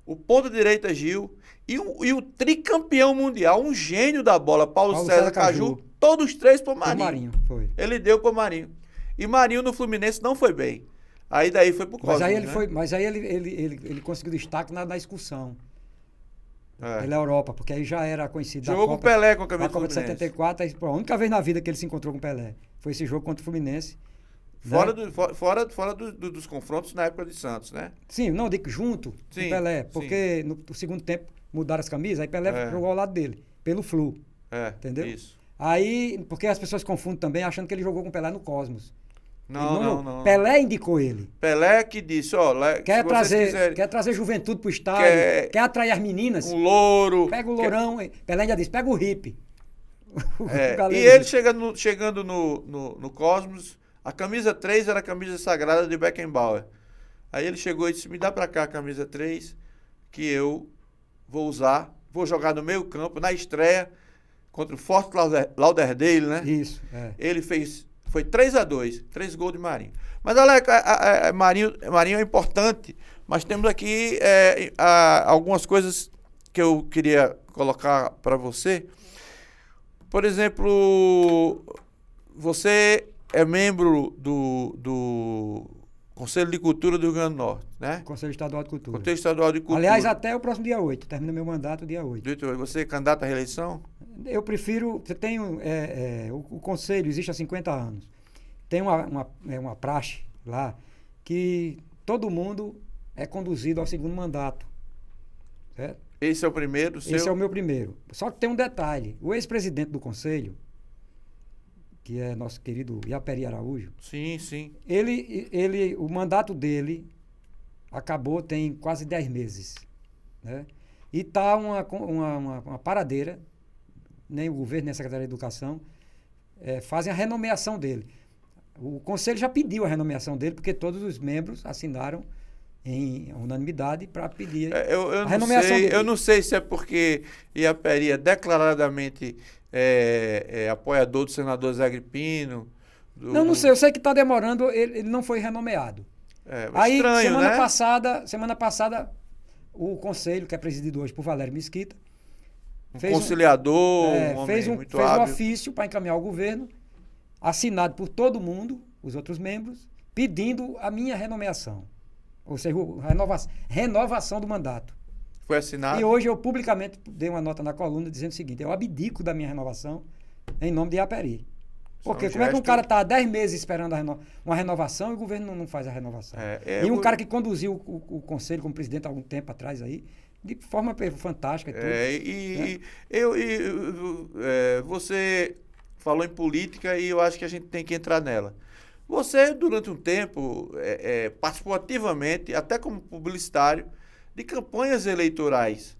o ponta direita Gil e o tricampeão mundial, um gênio da bola, Paulo César Caju, todos os três para Marinho. Foi. Ele deu para Marinho. E Marinho no Fluminense não foi bem. Aí daí foi pro Cosmos, Mas aí ele conseguiu destaque na excursão É. pela Europa, porque aí já era conhecido Jogou da com o Copa, Pelé com a da camisa do Copa de Fluminense. 74. Aí, pô, a única vez na vida que ele se encontrou com o Pelé foi esse jogo contra o Fluminense. Fora, né? dos confrontos na época de Santos, né? Sim, não, digo junto com Sim, o Pelé, sim. porque no segundo tempo mudaram as camisas, aí Pelé É. jogou ao lado dele, pelo Flu. Entendeu? Isso. Aí, porque as pessoas confundem também achando que ele jogou com o Pelé no Cosmos. Ele Não. Pelé indicou ele. Pelé que disse, ó, Quer trazer juventude pro estádio, quer atrair as meninas. um louro. Pega o lourão. Pelé ainda disse, pega o hippie. O E galego ele disse. chegando no Cosmos, a camisa 3 era a camisa sagrada de Beckenbauer. Aí ele chegou e disse, me dá pra cá a camisa 3, que eu vou usar, vou jogar no meio campo, na estreia, contra o Fort Lauderdale, né? Isso, Ele foi 3-2, 3 gols de Marinho. Mas, Alex, Marinho é importante, mas temos aqui algumas coisas que eu queria colocar para você. Por exemplo, você é membro do Conselho de Cultura do Rio Grande do Norte, né? Conselho Estadual de Cultura. Conselho Estadual de Cultura. Aliás, até o próximo dia 8. Termina meu mandato dia 8. Você é candidato à reeleição? Eu prefiro... Você tem o Conselho existe há 50 anos. Tem uma praxe lá que todo mundo é conduzido ao segundo mandato. Certo? Esse é o primeiro? Esse é o meu primeiro. Só que tem um detalhe. O ex-presidente do Conselho, que é nosso querido Iaperi Araújo, Sim. o mandato dele acabou tem quase 10 meses. Né? E está uma paradeira, nem o governo, nem a Secretaria de Educação fazem a renomeação dele. O Conselho já pediu a renomeação dele, porque todos os membros assinaram em unanimidade para pedir a renomeação dele. Eu não sei se é porque Iaperi é declaradamente apoiador do senador Zé Agripino. Não sei, eu sei que está demorando, ele não foi renomeado. Aí, estranho, semana passada, o Conselho, que é presidido hoje por Valério Mesquita, conciliador, fez um muito hábil. ofício para encaminhar ao governo, assinado por todo mundo, os outros membros, pedindo a minha renomeação. Ou seja, renovação do mandato. Foi assinado. E hoje eu publicamente dei uma nota na coluna dizendo o seguinte: eu abdico da minha renovação em nome de Iaperi. Porque como é que um cara está há 10 meses esperando uma renovação e o governo não faz a renovação? E um cara que conduziu o conselho como presidente há algum tempo atrás aí, de forma fantástica e tudo. Você falou em política e eu acho que a gente tem que entrar nela. Você, durante um tempo, participou ativamente, até como publicitário, de campanhas eleitorais.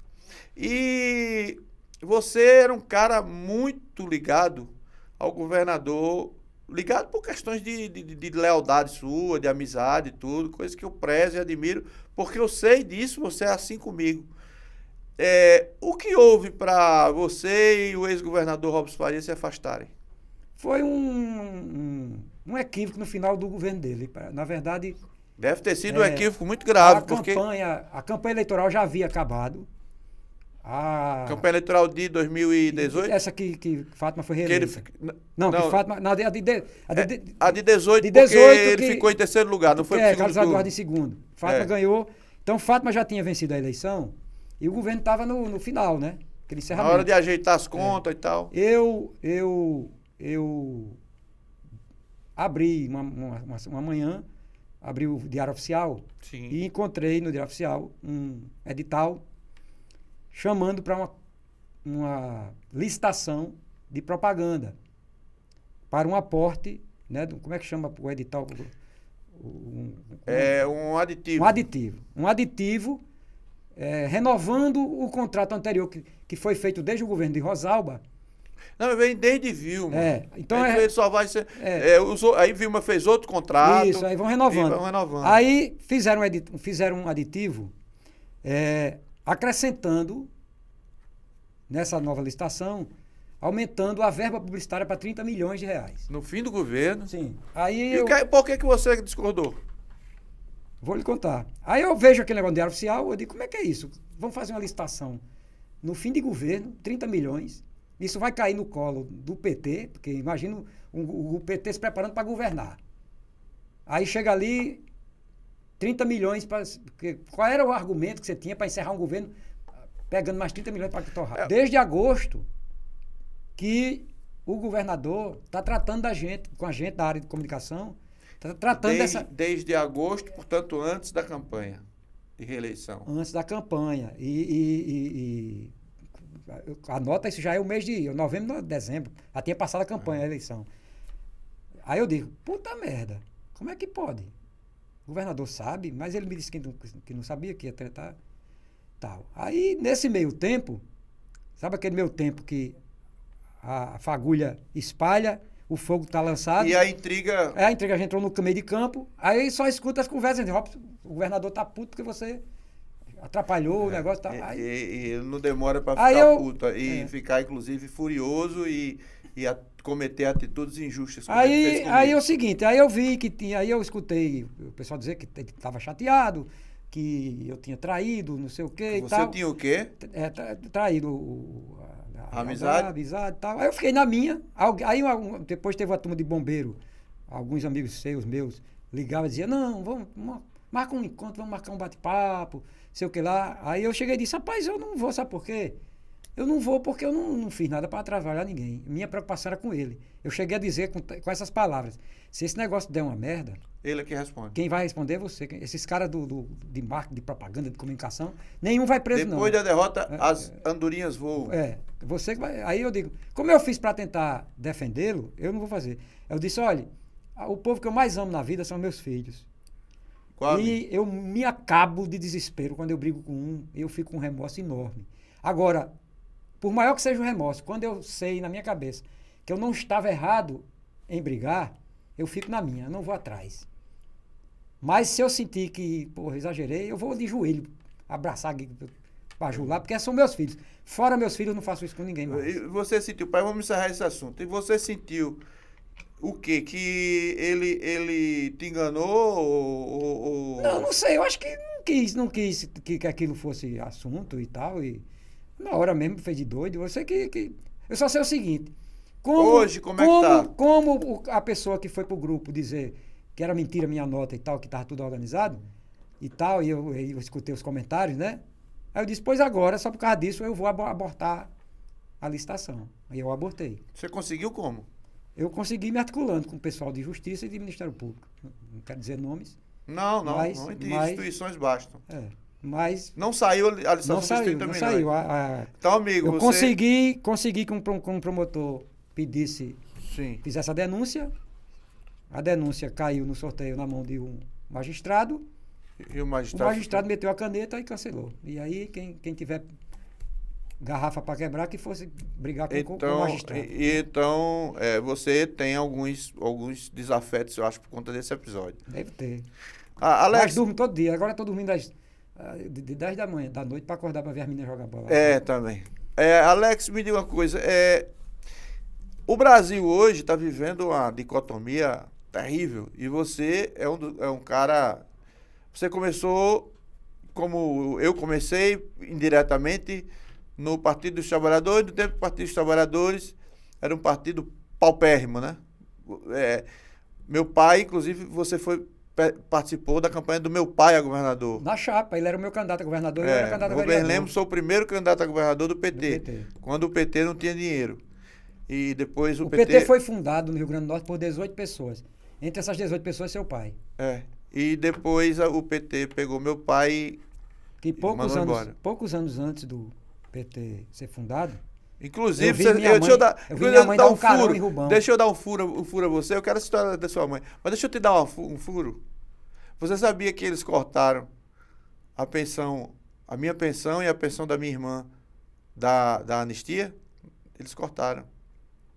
E você era um cara muito ligado ao governador, ligado por questões de lealdade sua, de amizade e tudo, coisa que eu prezo e admiro, porque eu sei disso, você é assim comigo. O que houve para você e o ex-governador Robson Faria se afastarem? Foi um equívoco no final do governo dele. Na verdade, Deve ter sido um equívoco muito grave, porque... A campanha eleitoral já havia acabado. Campanha eleitoral de 2018? Essa que Fátima foi reeleita. Não, que Fátima... Não, a de 18, de 18 porque ele ficou em terceiro lugar, não foi pro segundo Carlos turno. Eduardo em segundo. Fátima ganhou. Então, Fátima já tinha vencido a eleição e o governo estava no final, né? Aquele encerramento. Na hora de ajeitar as contas e tal. Eu abri uma manhã, abri o Diário Oficial. Sim. E encontrei no Diário Oficial um edital chamando para uma licitação de propaganda para um aporte, né? Como é que chama o edital? Um aditivo. Um aditivo renovando o contrato anterior que foi feito desde o governo de Rosalba. Não, vem desde Vilma. Então ele só vai ser. Aí Vilma fez outro contrato. Isso, aí vão renovando. Aí fizeram um aditivo acrescentando nessa nova licitação, aumentando a verba publicitária para 30 milhões de reais. No fim do governo? Sim. Por que você discordou? Vou lhe contar. Aí eu vejo aquele negócio do Diário Oficial, eu digo, como é que é isso? Vamos fazer uma licitação no fim de governo, 30 milhões. Isso vai cair no colo do PT, porque imagina o PT se preparando para governar. Aí chega ali, 30 milhões para... Qual era o argumento que você tinha para encerrar um governo pegando mais 30 milhões para torrar? Desde agosto que o governador está tratando com a gente da área de comunicação, está tratando Desde agosto, portanto, antes da campanha de reeleição. Antes da campanha. Anota, isso já é o mês de novembro, dezembro. Já tinha passado a campanha, a eleição. Aí eu digo, puta merda, como é que pode? O governador sabe, mas ele me disse que não sabia, que ia tratar tal. Aí, nesse meio tempo, sabe aquele meio tempo que a fagulha espalha, o fogo está lançado. E a intriga... A intriga já entrou no meio de campo, aí só escuta as conversas, o governador tá puto porque você atrapalhou o negócio. Tá, e ele não demora para ficar puto e ficar, inclusive, furioso e cometer atitudes injustas. Aí é o seguinte, aí eu vi que tinha, aí eu escutei o pessoal dizer que estava chateado, que eu tinha traído, não sei o quê. Você tinha o quê? Traído a amizade? A amizade e tal. Aí eu fiquei na minha. Aí depois teve uma turma de bombeiro, alguns amigos seus, meus, ligavam e diziam, não, vamos marca um encontro, vamos marcar um bate-papo, sei o que lá. Aí eu cheguei e disse, rapaz, eu não vou, sabe por quê? Eu não vou porque eu não fiz nada para atrapalhar ninguém. Minha preocupação era com ele. Eu cheguei a dizer com essas palavras, se esse negócio der uma merda... Ele é que responde. Quem vai responder é você. Esses caras de marketing, de propaganda, de comunicação, nenhum vai preso, Depois da derrota, as andorinhas voam. Você que vai... Aí eu digo, como eu fiz para tentar defendê-lo, eu não vou fazer. Eu disse, olha, o povo que eu mais amo na vida são meus filhos. E eu me acabo de desespero quando eu brigo com um, eu fico com um remorso enorme. Agora, por maior que seja o remorso, quando eu sei na minha cabeça que eu não estava errado em brigar, eu fico na minha, eu não vou atrás. Mas se eu sentir que, porra, exagerei, eu vou de joelho abraçar, bajular, porque são meus filhos. Fora meus filhos, eu não faço isso com ninguém mais. E você sentiu, pai, vamos encerrar esse assunto. E você sentiu o quê? Que ele te enganou ou... Não sei, eu acho que não quis que aquilo fosse assunto e tal, e na hora mesmo fez de doido. Eu sei que eu só sei o seguinte, hoje, como é que tá? Como a pessoa que foi pro grupo dizer que era mentira minha nota e tal, que tava tudo organizado e tal, e eu escutei os comentários, né? Aí eu disse, pois agora, só por causa disso, eu vou abortar a licitação. Aí eu abortei. Você conseguiu como? Eu consegui me articulando com o pessoal de Justiça e de Ministério Público. Não quero dizer nomes. Não, instituições bastam. Mas... Não saiu a licitação dos 30 milhões. Não saiu. Então, amigo, eu consegui que um promotor pedisse, Sim. fizesse a denúncia. A denúncia caiu no sorteio na mão de um magistrado. E o magistrado meteu a caneta e cancelou. E aí, quem tiver garrafa para quebrar, que fosse brigar com o magistrado. Então, você tem alguns desafetos, eu acho, por conta desse episódio. Deve ter. Alex... Mas durmo todo dia. Agora estou dormindo de 10 da noite para acordar para ver as meninas jogar bola. Também. Alex, me diga uma coisa. O Brasil hoje está vivendo uma dicotomia terrível. E você é um cara. Você começou, como eu comecei, indiretamente, no Partido dos Trabalhadores. No tempo do Partido dos Trabalhadores, era um partido paupérrimo, né? Meu pai, inclusive, participou da campanha do meu pai a governador. Na chapa, ele era o meu candidato a governador, eu era candidato a Rubem vereador. Lemos, sou o primeiro candidato a governador do PT, Do PT. quando o PT não tinha dinheiro. E depois O PT foi fundado no Rio Grande do Norte por 18 pessoas. Entre essas 18 pessoas, seu pai. E depois o PT pegou meu pai Que mandou embora. poucos anos antes do PT ser fundado, Inclusive, eu vi minha mãe dar um carão em Rubão. Deixa eu dar um furo a você. Eu quero a história da sua mãe. Mas deixa eu te dar um furo. Você sabia que eles cortaram a pensão, a minha pensão e a pensão da minha irmã da anistia? Eles cortaram.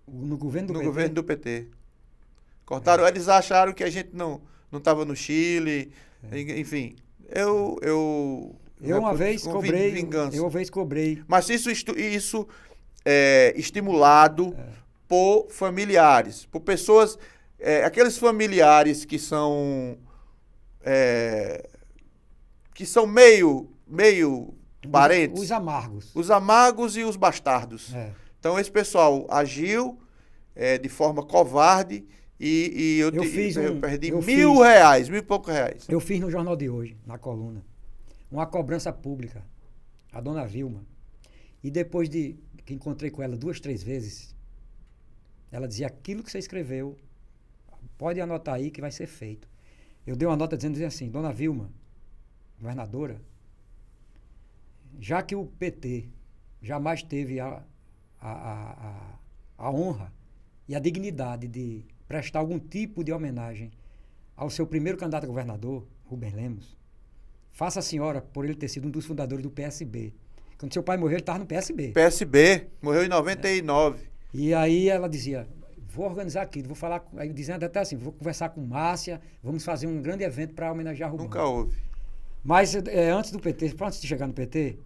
No governo do No PT? governo do PT. Cortaram. Eles acharam que a gente não estava no Chile. Enfim, eu uma vez cobrei. Vingança. Eu uma vez cobrei. Mas isso é estimulado por familiares, por pessoas, aqueles familiares que são meio parentes. Os amargos. Os amargos e os bastardos. Então esse pessoal agiu de forma covarde e eu perdi R$1.000, mil e poucos reais. Eu fiz no Jornal de Hoje, na coluna, uma cobrança pública, a dona Vilma. E depois que encontrei com ela 2, 3 vezes, ela dizia: aquilo que você escreveu, pode anotar aí que vai ser feito. Eu dei uma nota dizendo assim: dona Vilma, governadora, já que o PT jamais teve a honra e a dignidade de prestar algum tipo de homenagem ao seu primeiro candidato a governador, Rubem Lemos, faça a senhora por ele ter sido um dos fundadores do PSB. Quando seu pai morreu, ele estava no PSB. PSB, morreu em 99. E aí ela dizia: vou organizar aquilo, vou falar, aí dizendo até assim, vou conversar com Márcia, vamos fazer um grande evento para homenagear Rubem. Nunca houve. Mas antes do PT, antes de chegar no PT...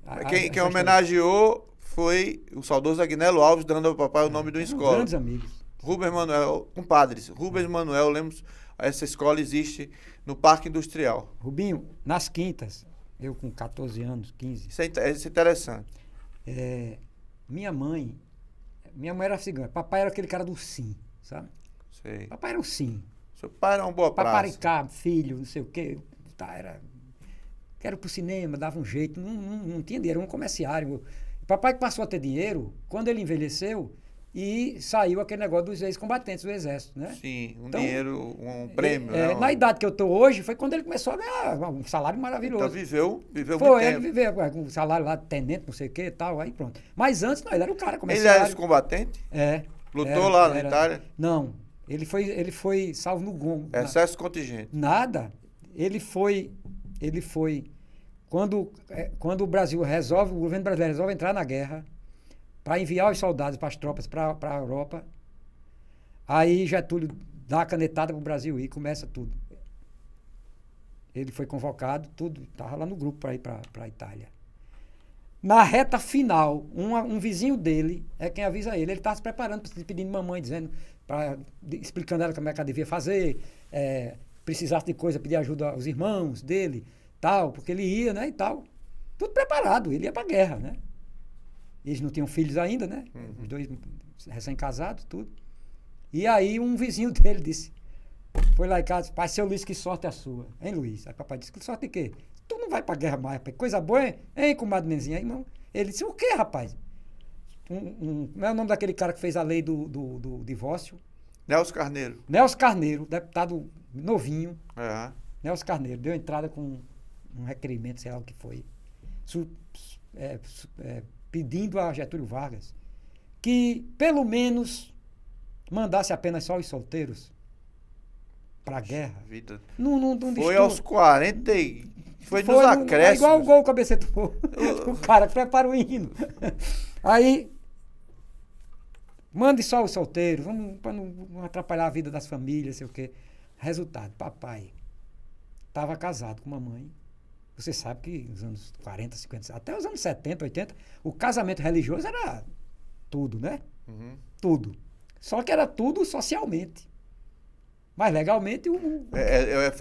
Quem homenageou foi o saudoso Agnello Alves, dando ao papai o nome de uma escola. Grandes amigos. Rubens Manuel, compadres. Rubens Manuel Lemos, essa escola existe no Parque Industrial. Rubinho, nas quintas, eu com 14 anos, 15... Isso é interessante. Minha mãe era cigana. Papai era aquele cara do sim, sabe? Sei. Papai era o sim. Seu pai era uma boa praça. Paparicar, filho, não sei o quê. Quero ir pro cinema, dava um jeito. Não tinha dinheiro, era um comerciário. Papai que passou a ter dinheiro, quando ele envelheceu, e saiu aquele negócio dos ex-combatentes do Exército, né? Sim, dinheiro, um prêmio. Né? Na idade que eu tô hoje, foi quando ele começou a ganhar um salário maravilhoso. Então viveu muito Foi, tempo. ele viveu com um salário lá, tenente, não sei o que e tal, aí pronto. Mas antes, não, ele era um cara comerciário. Ele era ex-combatente? Lutou lá na Itália? Não, ele foi salvo no gongo. Excesso contingente. Nada. Ele foi... Quando o Brasil o governo brasileiro resolve entrar na guerra para enviar os soldados para as tropas para a Europa, aí Getúlio dá a canetada para o Brasil e começa tudo. Ele foi convocado, tudo, estava lá no grupo para ir para a Itália. Na reta final, um vizinho dele é quem avisa ele. Ele estava se preparando, pedindo mamãe, explicando a ela como é que ela devia fazer, precisasse de coisa, pedir ajuda aos irmãos dele, tal, porque ele ia, né, e tal. Tudo preparado, ele ia pra guerra, né? Eles não tinham filhos ainda, né? Os dois recém-casados, tudo. E aí um vizinho dele disse, foi lá em casa, pai, seu Luiz, que sorte é a sua. Hein, Luiz? Aí papai disse, que sorte de quê? Tu não vai pra guerra mais, rapaz. Coisa boa, hein, comadre Nenzinha? Aí, irmão, ele disse, o quê, rapaz? Como é o nome daquele cara que fez a lei do divórcio? Nelson Carneiro. Nelson Carneiro, deputado novinho. Nelson Carneiro deu entrada com um requerimento, sei lá o que foi, pedindo a Getúlio Vargas que, pelo menos, mandasse apenas só os solteiros para a guerra. Vida. Não foi aos 40 foi nos acréscimos. Igual o gol cabeceiro do cara que prepara o hino. Aí, mande só os solteiros, para não atrapalhar a vida das famílias, sei o quê. Resultado, papai estava casado com mamãe. Você sabe que nos anos 40, 50, até os anos 70, 80, o casamento religioso era tudo, né? Uhum. Tudo. Só que era tudo socialmente. Mas legalmente É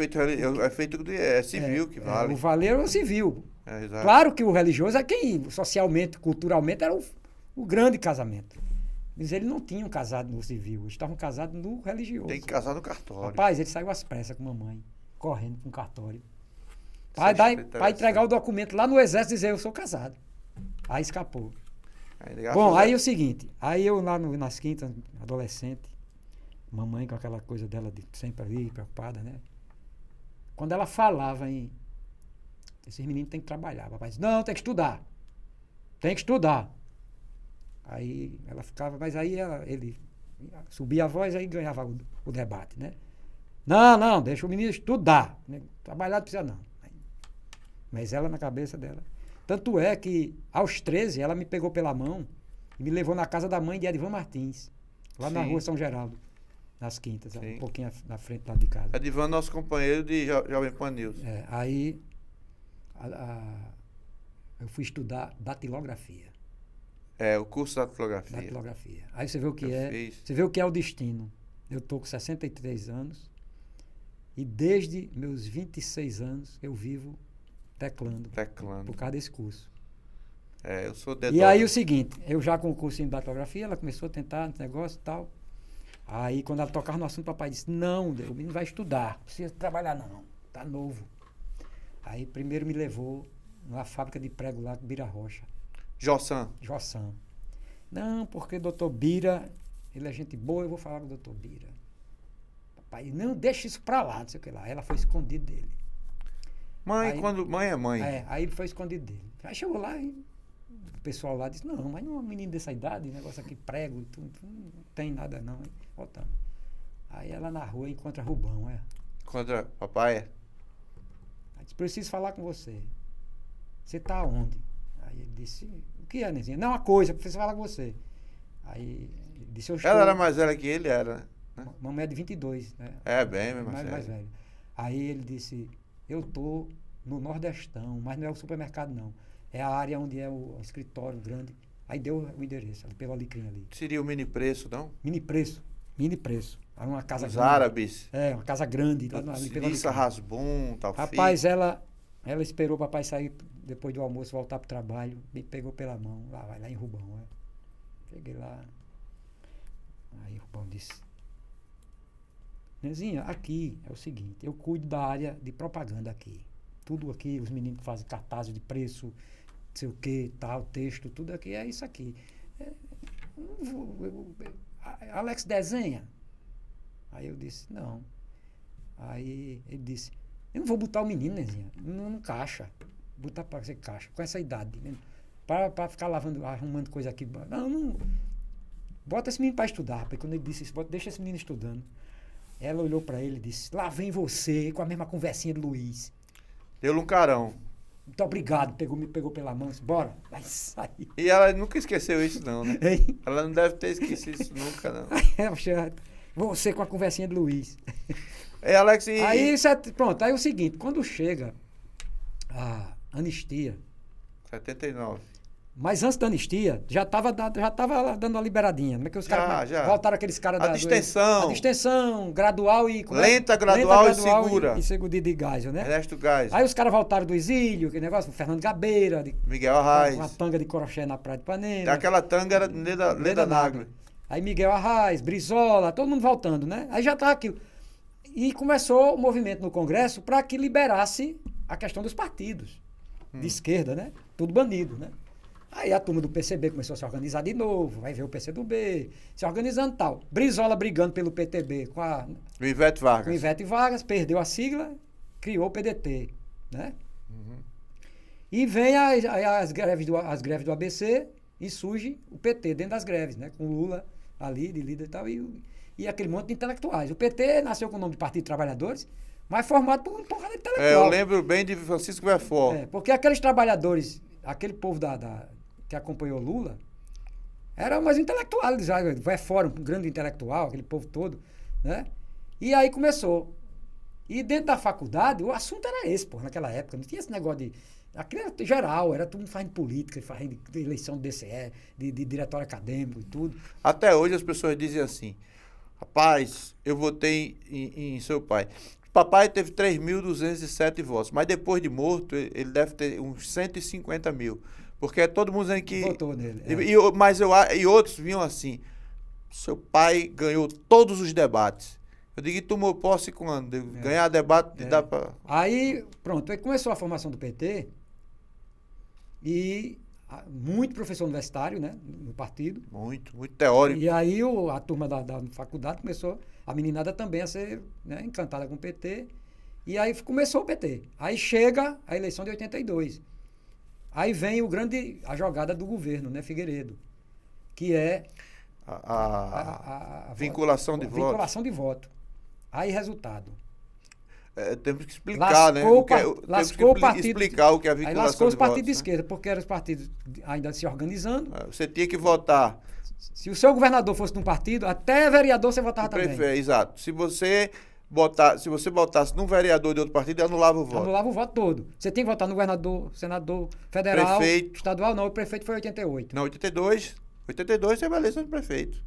civil que vale. o valer era o civil. Exato. Claro que o religioso é quem, socialmente, culturalmente, era o grande casamento. Mas eles não tinham casado no civil, eles estavam casados no religioso. Tem que casar no cartório. Rapaz, ele saiu às pressas com a mamãe, correndo com o cartório. Isso Para entregar o documento lá no exército e dizer, eu sou casado. Aí escapou. Bom, aí é o seguinte, aí eu lá nas quintas, adolescente, mamãe com aquela coisa dela de sempre ali, preocupada, né? Quando ela falava em... Esses meninos têm que trabalhar. Papai disse, não, tem que estudar. Tem que estudar. Aí ela ficava, mas aí ele subia a voz, aí ganhava o debate, né? Não, deixa o menino estudar. Trabalhar não precisa não. Mas ela na cabeça dela. Tanto é que, aos 13, ela me pegou pela mão e me levou na casa da mãe de Edivan Martins, lá na rua São Geraldo, nas quintas, um pouquinho na frente lá de casa. Edivan, nosso companheiro de Jovem Pan News. Aí eu fui estudar datilografia. O curso de datilografia. Datilografia. Aí você vê o que você vê o que é o destino. Eu estou com 63 anos e desde meus 26 anos eu vivo teclando. Por causa desse curso. Eu sou E aí o seguinte, eu já com o curso em datilografia, ela começou a tentar esse negócio e tal. Aí quando ela tocava no assunto, o papai disse, não, o menino vai estudar, não precisa trabalhar não, tá novo. Aí primeiro me levou na fábrica de prego lá com Bira Rocha. Jossan. Não, porque doutor Bira, ele é gente boa, eu vou falar com o doutor Bira. Papai, não, deixa isso pra lá, não sei o que lá. Ela foi escondida dele. Mãe é mãe. Aí ele foi escondido dele. Aí chegou lá e o pessoal lá disse, não, mas não é um menino dessa idade, negócio aqui, prego, não tem nada não. Aí, voltando. Aí ela na rua encontra Rubão, Encontra papai? Aí disse, preciso falar com você. Você tá onde? Aí ele disse, o que é, Nezinha? Não, uma coisa, preciso falar com você. Aí ele disse, eu estou... Ela era mais velha que ele, era, né? Mamãe é de 22, né? Bem, mais velho. Aí ele disse, eu tô no Nordestão, mas não é o supermercado não. É a área onde é o escritório grande. Aí deu o endereço, pelo Alecrim ali. Seria o mini preço, não? Mini preço. Aí uma casa Os grande. árabes. Uma casa grande. Ali pelo Lissa Rasbum, tal. Rapaz, ela esperou o papai sair depois do almoço, voltar pro trabalho, me pegou pela mão, vai lá em Rubão. Cheguei lá. Aí Rubão disse, Nezinha, aqui é o seguinte, eu cuido da área de propaganda aqui. Tudo aqui, os meninos que fazem cartazes de preço, não sei o que, tal, texto, tudo aqui, é isso aqui. Alex desenha? Aí eu disse, não. Aí ele disse, eu não vou botar o menino, Nezinha, não caixa. Botar para ser caixa, com essa idade. Né? Para ficar arrumando coisa aqui. Não. Bota esse menino para estudar, rapaz. Quando ele disse isso, deixa esse menino estudando. Ela olhou para ele e disse, lá vem você, com a mesma conversinha de Luiz. Deu-lhe um carão. Muito obrigado. Me pegou pela mão, disse, bora, vai sair. E ela nunca esqueceu isso não, né? Hein? Ela não deve ter esquecido isso nunca, não. Você com a conversinha de Luiz. Alex, Aí, pronto, aí é o seguinte, quando chega a anistia... 79. Mas antes da anistia, já tava dando uma liberadinha. Como é que os caras voltaram aqueles caras da... A distensão, gradual e... Lenta, gradual e segura. E segura de Geisel, né? Ernesto Geisel. Aí os caras voltaram do exílio, aquele negócio, Fernando Gabeira, Miguel Arraes. Uma tanga de crochê na Praia de Ipanema. Aquela tanga era Leda Nagli. Aí Miguel Arraes, Brizola, todo mundo voltando, né? Aí já tava aquilo. E começou o movimento no Congresso para que liberasse a questão dos partidos de esquerda, né? Tudo banido, né? Aí a turma do PCB começou a se organizar de novo, vai ver o PCdoB, se organizando e tal. Brizola brigando pelo PTB com o Ivete Vargas. Com o Ivete Vargas, perdeu a sigla, criou o PDT, né? E vem as greves do ABC e surge o PT dentro das greves, né? Com Lula ali, de líder e tal, e aquele monte de intelectuais. O PT nasceu com o nome de Partido de Trabalhadores, mas formado por um porrada de intelectual. Eu lembro bem de Francisco Verfort. Porque aqueles trabalhadores, aquele povo que acompanhou Lula, eram mais intelectuais. Verfort, um grande intelectual, aquele povo todo, né? E aí começou. E dentro da faculdade, o assunto era esse, naquela época. Não tinha esse negócio Aquilo era geral, era todo mundo fazendo política, fazendo eleição do DCE, de diretório acadêmico e tudo. Até hoje as pessoas dizem assim, rapaz, eu votei em seu pai. Papai teve 3.207 votos, mas depois de morto, ele deve ter uns 150 mil. Porque todo mundo dizendo que... Votou nele. E outros vinham assim, seu pai ganhou todos os debates. Eu digo que tomou posse quando? Ganhar debate dá para... Aí, pronto, aí começou a formação do PT e muito professor universitário, né, no partido. Muito teórico. E aí a turma da faculdade começou, a meninada também a ser, né, encantada com o PT. E aí começou o PT. Aí chega a eleição de 82. Aí vem a jogada do governo, né, Figueiredo, que é A vinculação de voto. Vinculação de voto. Aí, resultado. Temos que explicar, lascou, né? Lascou o partido. Explicar o que é a vinculação de voto. Aí lascou os partidos de esquerda, porque eram os partidos ainda se organizando. Você tinha que votar. Se o seu governador fosse de um partido, até vereador você votava também. Prefeito, exato. Se você votasse num vereador de outro partido, anulava o voto. Anulava o voto todo. Você tem que votar no governador, senador, federal, prefeito. Estadual, não. O prefeito foi 88. Não, 82 teve a eleição de prefeito.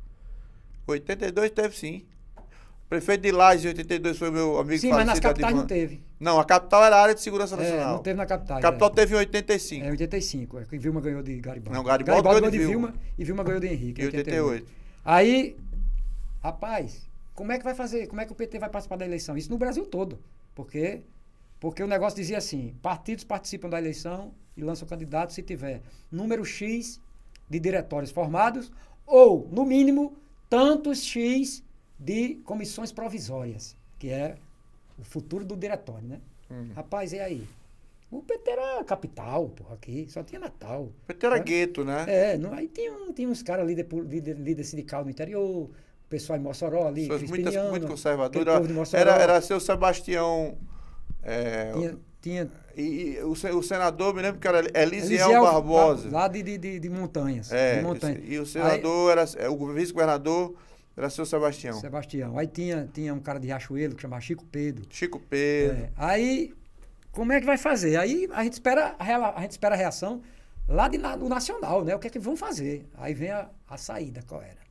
82 teve sim. O prefeito de Lages em 82 foi meu amigo. Sim, mas nas capitais não teve. Não, a capital era a área de segurança nacional. Não teve na capital. A capital teve em 85. 85. Que Vilma ganhou de Garibaldi. Não, Garibaldi ganhou de Vilma. E Vilma ganhou de Henrique. Em 88. Aí, rapaz, como é que vai fazer? Como é que o PT vai participar da eleição? Isso no Brasil todo. Porque o negócio dizia assim, partidos participam da eleição e lançam candidatos se tiver número X de diretórios formados ou, no mínimo, tantos X de comissões provisórias, que é o futuro do diretório, né? Rapaz, e aí? O PT era capital, porra, aqui, só tinha Natal. O PT era gueto, né? Aí tinha uns caras líder sindical no interior, o pessoal em Mossoró ali, crispiniano. Muito conservador. Era seu Sebastião... Tinha e o senador, me lembro que era Elisiel Barbosa. Lá de Montanhas. De Montanhas. E o senador, o vice-governador era seu Sebastião. Aí tinha um cara de Riachuelo que chamava Chico Pedro. Aí, como é que vai fazer? Aí a gente espera a reação lá do Nacional, né? O que é que vão fazer? Aí vem a saída, qual era?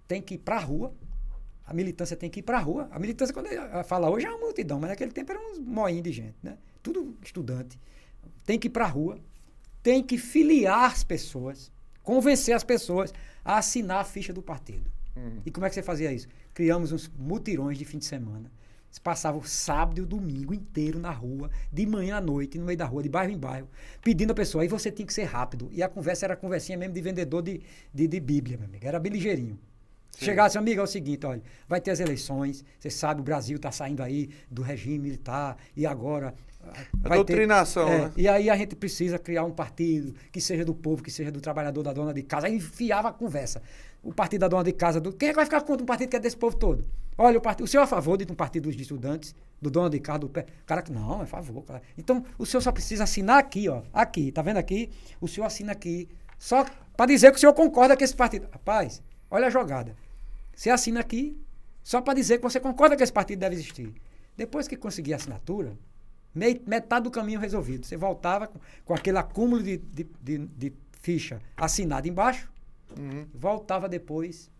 Tem que ir pra rua. A militância tem que ir pra rua. A militância, quando ela fala hoje, é uma multidão, mas naquele tempo era uns moinhos de gente, né? Tudo estudante. Tem que ir pra rua, tem que filiar as pessoas, convencer as pessoas a assinar a ficha do partido. E como é que você fazia isso? Criamos uns mutirões de fim de semana. Você passava o sábado e o domingo inteiro na rua, de manhã à noite, no meio da rua, de bairro em bairro, pedindo a pessoa. Aí você tinha que ser rápido. E a conversa era a conversinha mesmo de vendedor de Bíblia, meu amigo. Era beligeirinho. Chegasse, amigo, é o seguinte, olha, vai ter as eleições, você sabe, o Brasil está saindo aí do regime militar e agora... A doutrinação, né? E aí a gente precisa criar um partido que seja do povo, que seja do trabalhador, da dona de casa. Aí enfiava a conversa. O partido da dona de casa, quem é que vai ficar contra um partido que é desse povo todo? Olha, o senhor é a favor de um partido dos estudantes, do dono de casa, cara que não, é a favor. Cara. Então, o senhor só precisa assinar aqui, ó. Aqui, tá vendo aqui? O senhor assina aqui, só para dizer que o senhor concorda com esse partido. Rapaz, olha a jogada. Você assina aqui só para dizer que você concorda que esse partido deve existir. Depois que conseguir a assinatura, metade do caminho resolvido. Você voltava com aquele acúmulo de ficha assinada embaixo, voltava depois,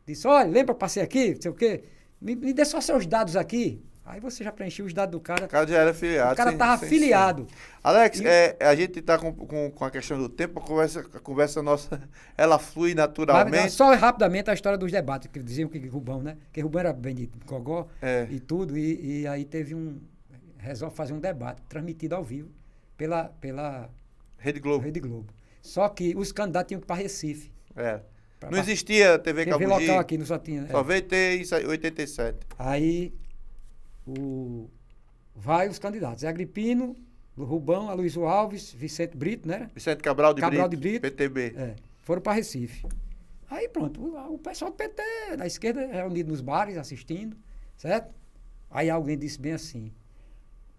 disse, olha, lembra que eu passei aqui, não sei o quê, me dê só seus dados aqui. Aí você já preencheu os dados do cara. O cara já era filiado. O cara estava filiado. Alex, a gente está com a questão do tempo, a conversa nossa, ela flui naturalmente. Só rapidamente a história dos debates, que diziam que Rubão, né? Que Rubão era bem de gogó e tudo, e aí teve resolve fazer um debate transmitido ao vivo pela Rede Globo. Só que os candidatos tinham que ir para Recife. Não existia TV Cabugi. TV local aqui, não só tinha. Só veio ter em 87. Aí vai os candidatos. É Agripino, Rubão, Aloysio Alves, Vicente Brito, né? Vicente Cabral de Brito, PTB. Foram para Recife. Aí pronto, o pessoal do PT, da esquerda, reunido nos bares, assistindo, certo? Aí alguém disse bem assim,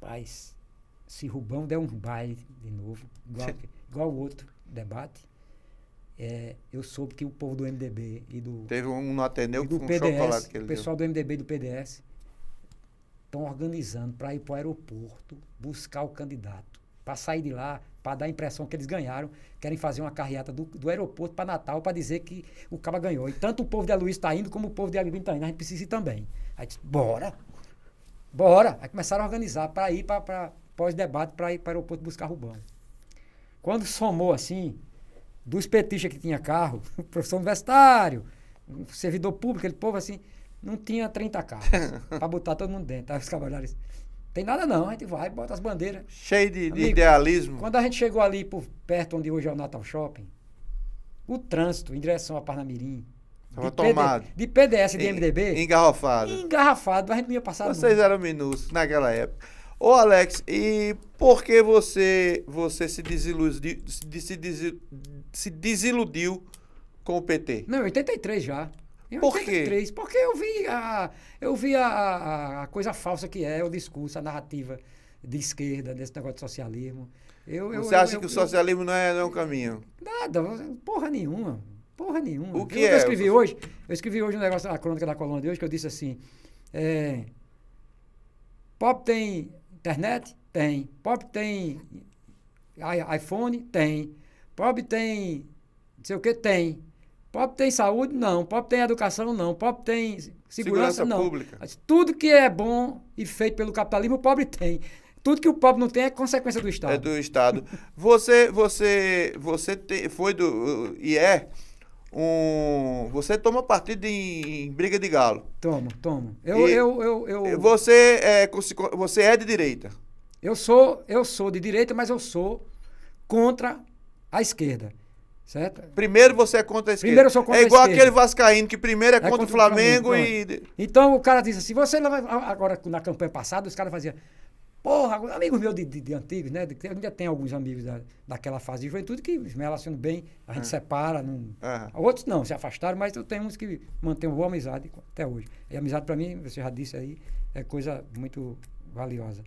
rapaz, se Rubão der um baile de novo, igual o outro debate, eu soube que o povo do MDB e do... Teve um no Ateneu que foi um PDS, chocolate que ele o pessoal deu. do MDB e do PDS estão organizando para ir para o aeroporto buscar o candidato. Para sair de lá, para dar a impressão que eles ganharam, querem fazer uma carreata do aeroporto para Natal para dizer que o Caba ganhou. E tanto o povo de Aloysio está indo, como o povo de Aguirim está indo. A gente precisa ir também. Aí disse, bora. Aí começaram a organizar para ir para pós-debate, para ir para o aeroporto buscar Rubão. Quando somou assim, dos petistas que tinha carro, professor universitário, um servidor público, aquele povo assim, não tinha 30 carros para botar todo mundo dentro. Aí os cavalheiros, tem nada não, a gente vai, bota as bandeiras. Cheio de idealismo. Quando a gente chegou ali por perto onde hoje é o Natal Shopping, o trânsito em direção a Parnamirim, Estava tomado. de PDS e de MDB, Engarrafado. a gente não ia passar Vocês nunca. eram minúsculos naquela época. Ô Alex, e por que você se desiludiu com o PT? Não, em 83 já. Em Por quê? 83, porque eu vi a coisa falsa que é o discurso, a narrativa de esquerda, desse negócio de socialismo. Você acha que o socialismo não é um caminho? Nada, porra nenhuma. O que Eu escrevi hoje um negócio na crônica da coluna de hoje, que eu disse assim, pobre tem internet? Tem. Pobre tem iPhone? Tem. Pobre tem não sei o que? Tem. Pobre tem saúde? Não. Pobre tem educação? Não. Pobre tem segurança? Não. Pública. Tudo que é bom e feito pelo capitalismo, o pobre tem. Tudo que o pobre não tem é consequência do Estado. É do Estado. Você foi do... E é um... Você toma partido em briga de galo. Tomo. Você é de direita. Eu sou de direita, mas eu sou contra a esquerda. Certo? Primeiro você é contra a esquerda. Primeiro eu sou contra a igual esquerda. aquele vascaíno que primeiro é contra o Flamengo e... Então o cara diz assim, você não vai... Agora, na campanha passada, os caras faziam... Porra, amigos meus de antigos, né? Ainda tem alguns amigos daquela fase de juventude que me relacionam bem, a gente separa. Outros não, se afastaram, mas eu tenho uns que mantêm uma boa amizade até hoje. E a amizade pra mim, você já disse aí, é coisa muito valiosa.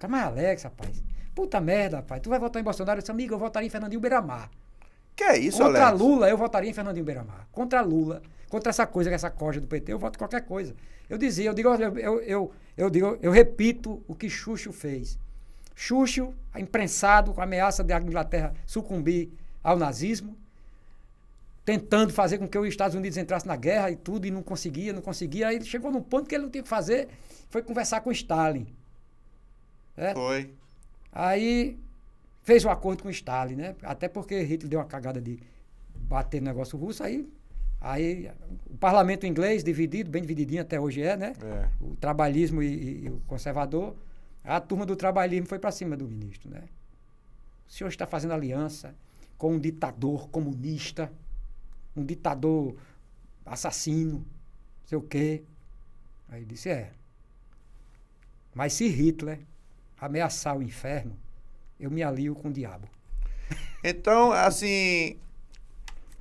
Mas Alex, rapaz, puta merda, rapaz, tu vai votar em Bolsonaro? Eu disse, amigo, eu votaria em Fernandinho Beiramar. Que é isso, Contra Alex? Lula, eu votaria em Fernandinho Beiramar. Contra Lula, contra essa coisa, essa corja do PT, eu voto em qualquer coisa. Eu repito o que Xuxo fez. Xuxo, imprensado com a ameaça da Inglaterra sucumbir ao nazismo, tentando fazer com que os Estados Unidos entrassem na guerra e tudo, e não conseguia. Aí ele chegou num ponto que ele não tinha que fazer, foi conversar com Stalin. Certo? Foi. Aí fez o acordo com Stalin, né? Até porque Hitler deu uma cagada de bater no negócio russo, aí o parlamento inglês dividido, bem divididinho até hoje né? O trabalhismo e o conservador, a turma do trabalhismo foi para cima do ministro, né? O senhor está fazendo aliança com um ditador comunista, um ditador assassino, não sei o quê. Aí disse, mas se Hitler ameaçar o inferno, eu me alio com o diabo. Então, assim,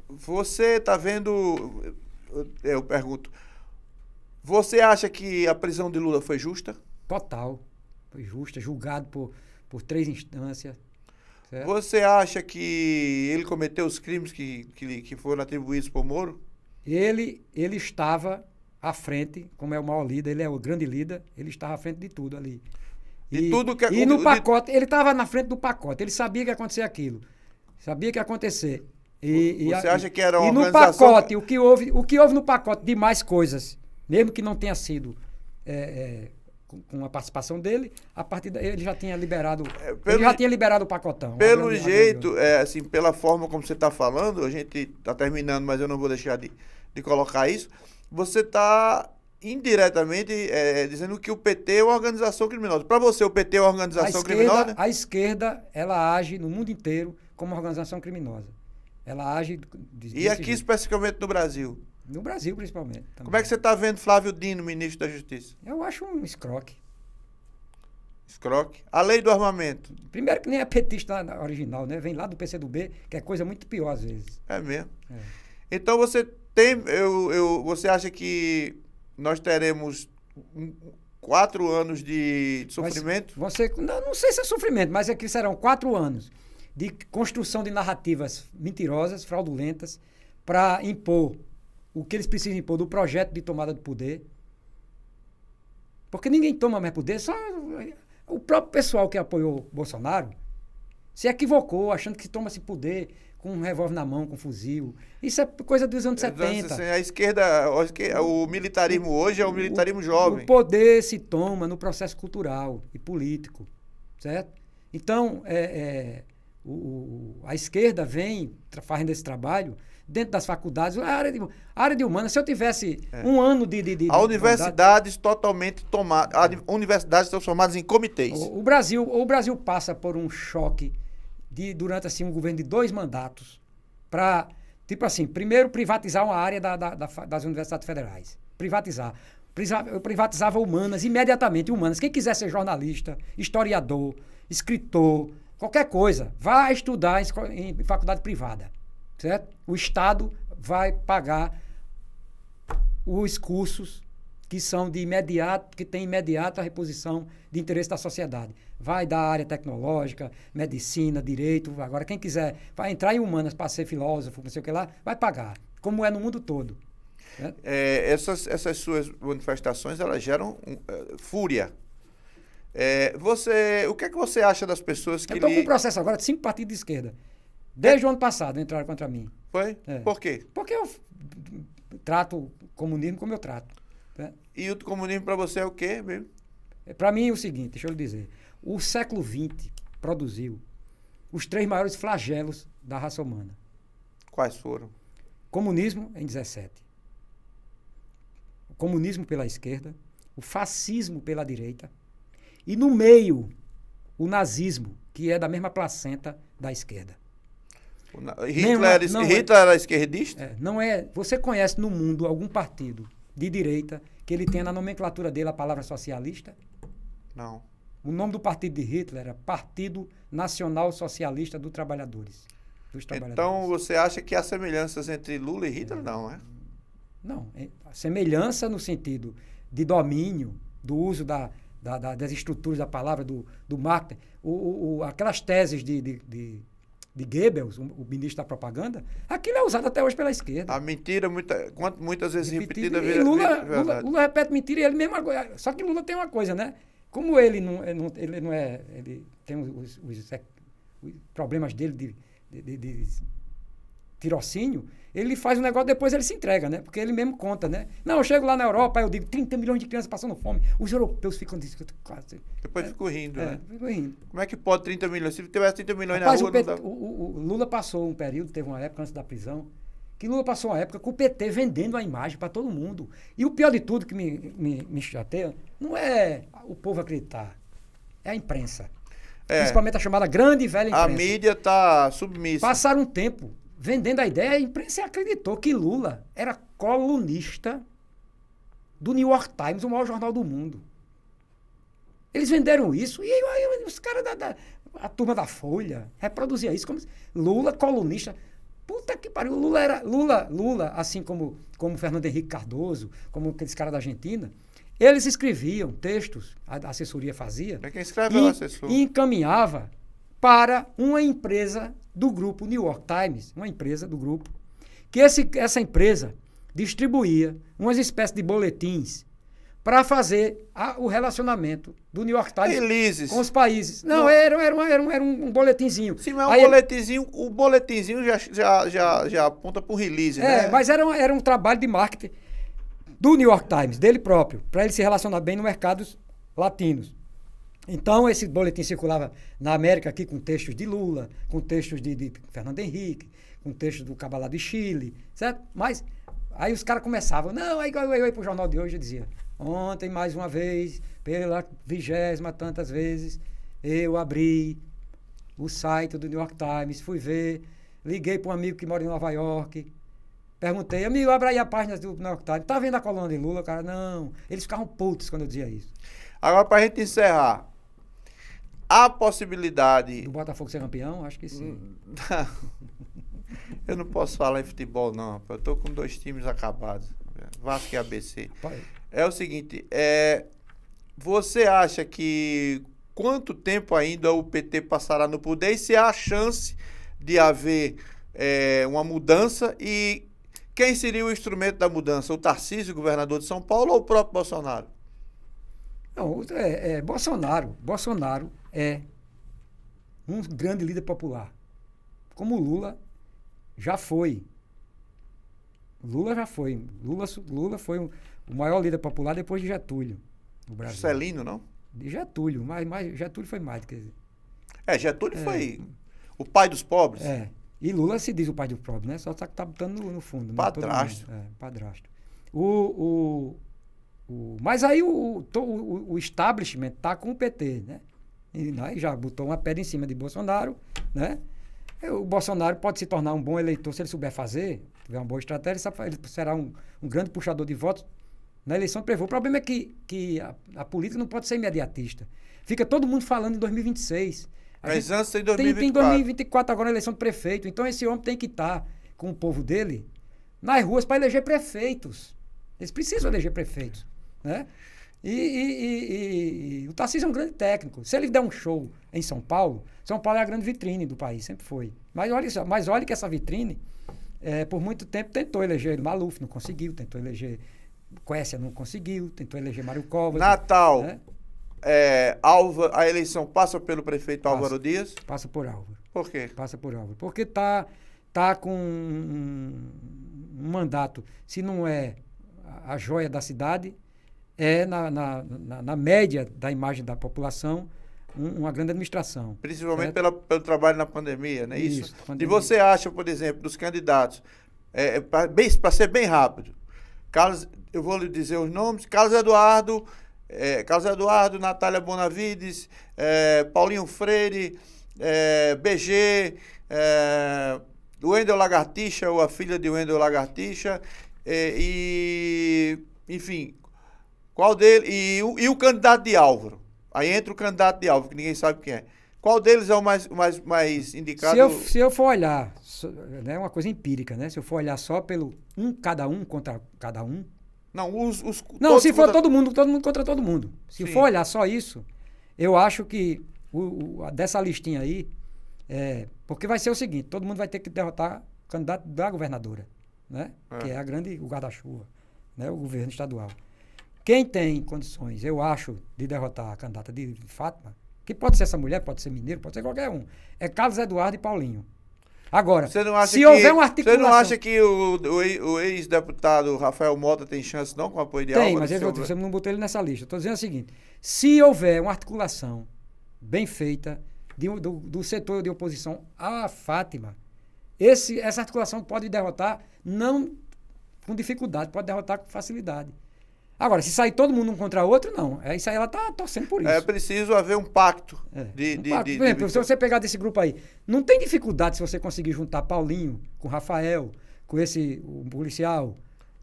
você tá vendo, eu pergunto, você acha que a prisão de Lula foi justa? Total. Foi justa, julgado por 3 instâncias. Certo? Você acha que ele cometeu os crimes que foram atribuídos por Moro? Ele estava à frente, como é o maior líder, ele é o grande líder, ele estava à frente de tudo ali. E no pacote, ele estava na frente do pacote, ele sabia que ia acontecer aquilo. Sabia que ia acontecer. Você acha que era uma organização... no pacote, o que houve no pacote de mais coisas, mesmo que não tenha sido com a participação dele, a partir daí ele já tinha liberado, o pacotão. Pelo jeito, assim, pela forma como você está falando, a gente está terminando, mas eu não vou deixar de colocar isso, você está indiretamente dizendo que o PT é uma organização criminosa. Para você, o PT é uma organização criminosa? A esquerda, ela age no mundo inteiro como uma organização criminosa. Ela age... E aqui, especificamente no Brasil? No Brasil, principalmente. Também. Como é que você está vendo Flávio Dino, ministro da Justiça? Eu acho um escroque. Escroque? A lei do armamento? Primeiro que nem é petista original, né? Vem lá do PCdoB, que é coisa muito pior às vezes. É mesmo? Então você tem... você acha que nós teremos 4 anos de sofrimento? Não sei se é sofrimento, mas é que serão 4 anos de construção de narrativas mentirosas, fraudulentas, para impor o que eles precisam impor do projeto de tomada de poder. Porque ninguém toma mais poder, só o próprio pessoal que apoiou Bolsonaro se equivocou, achando que toma-se poder com um revólver na mão, com um fuzil. Isso é coisa dos anos 70. A esquerda, o militarismo hoje é o militarismo jovem. O poder se toma no processo cultural e político, certo? Então, a esquerda vem fazendo esse trabalho dentro das faculdades, a área de humanas. Se eu tivesse um ano de universidades totalmente tomadas, universidades transformadas em comitês. O Brasil passa por um choque durante assim, um governo de 2 mandatos para, tipo assim, primeiro privatizar uma área das universidades federais. Eu privatizava humanas imediatamente, humanas. Quem quiser ser jornalista, historiador, escritor, qualquer coisa, vá estudar em faculdade privada, certo? O Estado vai pagar os cursos que são de imediato, que tem imediata reposição de interesse da sociedade. Vai da área tecnológica, medicina, direito. Agora, quem quiser vai entrar em humanas para ser filósofo, não sei o que lá, vai pagar, como é no mundo todo. Né? Essas suas manifestações, elas geram fúria. O que é que você acha das pessoas que... Eu estou com um processo agora de 5 partidos de esquerda. Desde o ano passado entraram contra mim. Foi? Por quê? Porque eu trato o comunismo como eu trato. Né? E o comunismo para você é o quê mesmo? Para mim é o seguinte, deixa eu lhe dizer. O século XX produziu os 3 maiores flagelos da raça humana. Quais foram? Comunismo em 17. O comunismo pela esquerda, o fascismo pela direita e no meio o nazismo, que é da mesma placenta da esquerda. Hitler era esquerdista? Não é. Você conhece no mundo algum partido de direita que ele tenha na nomenclatura dele a palavra socialista? Não. O nome do partido de Hitler era Partido Nacional Socialista dos Trabalhadores. Então você acha que há semelhanças entre Lula e Hitler? Não, é? Não. Semelhança no sentido de domínio, do uso das estruturas da palavra, do marketing. Aquelas teses de Goebbels, o ministro da propaganda, aquilo é usado até hoje pela esquerda. A mentira, muitas vezes repetida, e Lula repete mentira e ele mesmo agora. Só que Lula tem uma coisa, né? Como ele tem os problemas dele de tirocínio, ele faz um negócio, depois ele se entrega, né? Porque ele mesmo conta, né? Não, eu chego lá na Europa, eu digo 30 milhões de crianças passando fome. Os europeus ficam dizendo... Depois ficam rindo, né? Ficam rindo. Como é que pode 30 milhões? Se tivesse 30 milhões Rapaz, na rua, o Lula passou um período, teve uma época antes da prisão, que Lula passou uma época com o PT vendendo a imagem para todo mundo. E o pior de tudo que me chateia, não é o povo acreditar, é a imprensa. Principalmente a chamada grande e velha imprensa. A mídia está submissa. Passaram um tempo vendendo a ideia, a imprensa acreditou que Lula era colunista do New York Times, o maior jornal do mundo. Eles venderam isso e aí, os caras a turma da Folha reproduzia isso como Lula, colunista. Puta que pariu, Lula, assim como Fernando Henrique Cardoso, como aqueles caras da Argentina, eles escreviam textos, a assessoria fazia, quem escreve é o assessor. E encaminhava para uma empresa do grupo New York Times, uma empresa do grupo, que essa empresa distribuía umas espécies de boletins para fazer o relacionamento do New York Times com os países. Não, era um boletinzinho. Sim, mas boletinzinho, o boletinzinho já aponta para o release, né? Mas era um trabalho de marketing do New York Times, dele próprio, para ele se relacionar bem nos mercados latinos. Então, esse boletim circulava na América aqui com textos de Lula, com textos de Fernando Henrique, com textos do Cabalá de Chile, certo? Mas aí os caras começavam, aí eu ia pro jornal de hoje e dizia, ontem, mais uma vez, pela 20ª tantas vezes, eu abri o site do New York Times, fui ver, liguei para um amigo que mora em Nova York, perguntei, amigo, abre aí a página do New York Times, tá vendo a coluna de Lula? O cara, não. Eles ficavam putos quando eu dizia isso. Agora, pra gente encerrar, a possibilidade... Do Botafogo ser campeão? Acho que sim. Eu não posso falar em futebol, não. Eu tô com 2 times acabados. Vasco e ABC. Pai. É o seguinte, você acha que quanto tempo ainda o PT passará no poder e se há chance de haver uma mudança e quem seria o instrumento da mudança? O Tarcísio, governador de São Paulo, ou o próprio Bolsonaro? Não, Bolsonaro é um grande líder popular. Como Lula já foi. Lula foi o maior líder popular depois de Getúlio no Brasil. Juscelino, não? De Getúlio, mas Getúlio foi mais. Quer dizer. Getúlio foi o pai dos pobres. E Lula se diz o pai dos pobres, né? Só que tá botando no fundo. Padrasto. Padrasto. Mas aí o establishment tá com o PT, né? E aí já botou uma pedra em cima de Bolsonaro, né? O Bolsonaro pode se tornar um bom eleitor se ele souber fazer, tiver uma boa estratégia, ele será um grande puxador de votos na eleição de prefeito. O problema é que a política não pode ser imediatista. Fica todo mundo falando em 2026. Mas antes tem 2024. Tem 2024 agora a eleição de prefeito. Então esse homem tem que estar com o povo dele nas ruas para eleger prefeitos. Eles precisam eleger prefeitos, né? E o Tarcísio é um grande técnico. Se ele der um show em São Paulo é a grande vitrine do país, sempre foi. Mas olha que essa vitrine, por muito tempo, tentou eleger Maluf, não conseguiu, tentou eleger Quércia, não conseguiu, tentou eleger Mário Covas. Natal, né? A eleição passa pelo prefeito Álvaro Dias? Passa por Álvaro. Por quê? Passa por Álvaro. Porque tá com um mandato, se não é a joia da cidade, na média da imagem da população, uma grande administração. Principalmente pelo trabalho na pandemia, não é isso? Pandemia. E você acha, por exemplo, dos candidatos, para ser bem rápido, eu vou lhe dizer os nomes: Carlos Eduardo, Natália Bonavides, Paulinho Freire, BG, Wendel Lagartixa, ou a filha de Wendel Lagartixa, enfim, qual dele? E o candidato de Álvaro. Aí entra o candidato de Álvaro, que ninguém sabe quem é. Qual deles é o mais indicado? Se eu for olhar, é uma coisa empírica, né? Se eu for olhar só pelo cada um contra cada um. Não, não, se for todo mundo contra todo mundo. Se Sim. for olhar só isso, eu acho que dessa listinha aí, porque vai ser o seguinte: todo mundo vai ter que derrotar o candidato da governadora, né? Que é o guarda-chuva, né? O governo estadual. Quem tem condições, eu acho, de derrotar a candidata de Fátima, que pode ser essa mulher, pode ser mineiro, pode ser qualquer um, é Carlos Eduardo e Paulinho. Agora, houver uma articulação... Você não acha que o ex-deputado Rafael Mota tem chance não com o apoio de Álvaro? Tem, mas você não botou ele nessa lista. Estou dizendo o seguinte: se houver uma articulação bem feita do setor de oposição à Fátima, essa articulação pode derrotar, não com dificuldade, pode derrotar com facilidade. Agora, se sair todo mundo um contra o outro, não. Isso aí ela está torcendo por isso. É preciso haver um pacto. Por exemplo, se você pegar desse grupo aí, não tem dificuldade se você conseguir juntar Paulinho com Rafael, com o policial,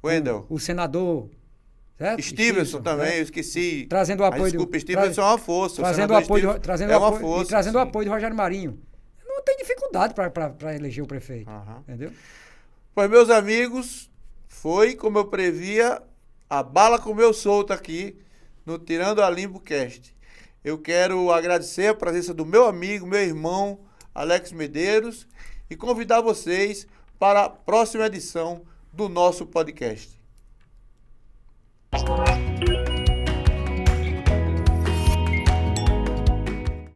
Wendel, o senador, certo? Stevenson também, né? eu esqueci. Trazendo o apoio. Desculpa, Stevenson é uma força. Trazendo o apoio o apoio de Rogério Marinho. Não tem dificuldade para eleger o prefeito. Entendeu? Pois, meus amigos, foi como eu previa. A bala comeu solta aqui no Tirando a Limpo Cast. Eu quero agradecer a presença do meu amigo, meu irmão, Alex Medeiros, e convidar vocês para a próxima edição do nosso podcast.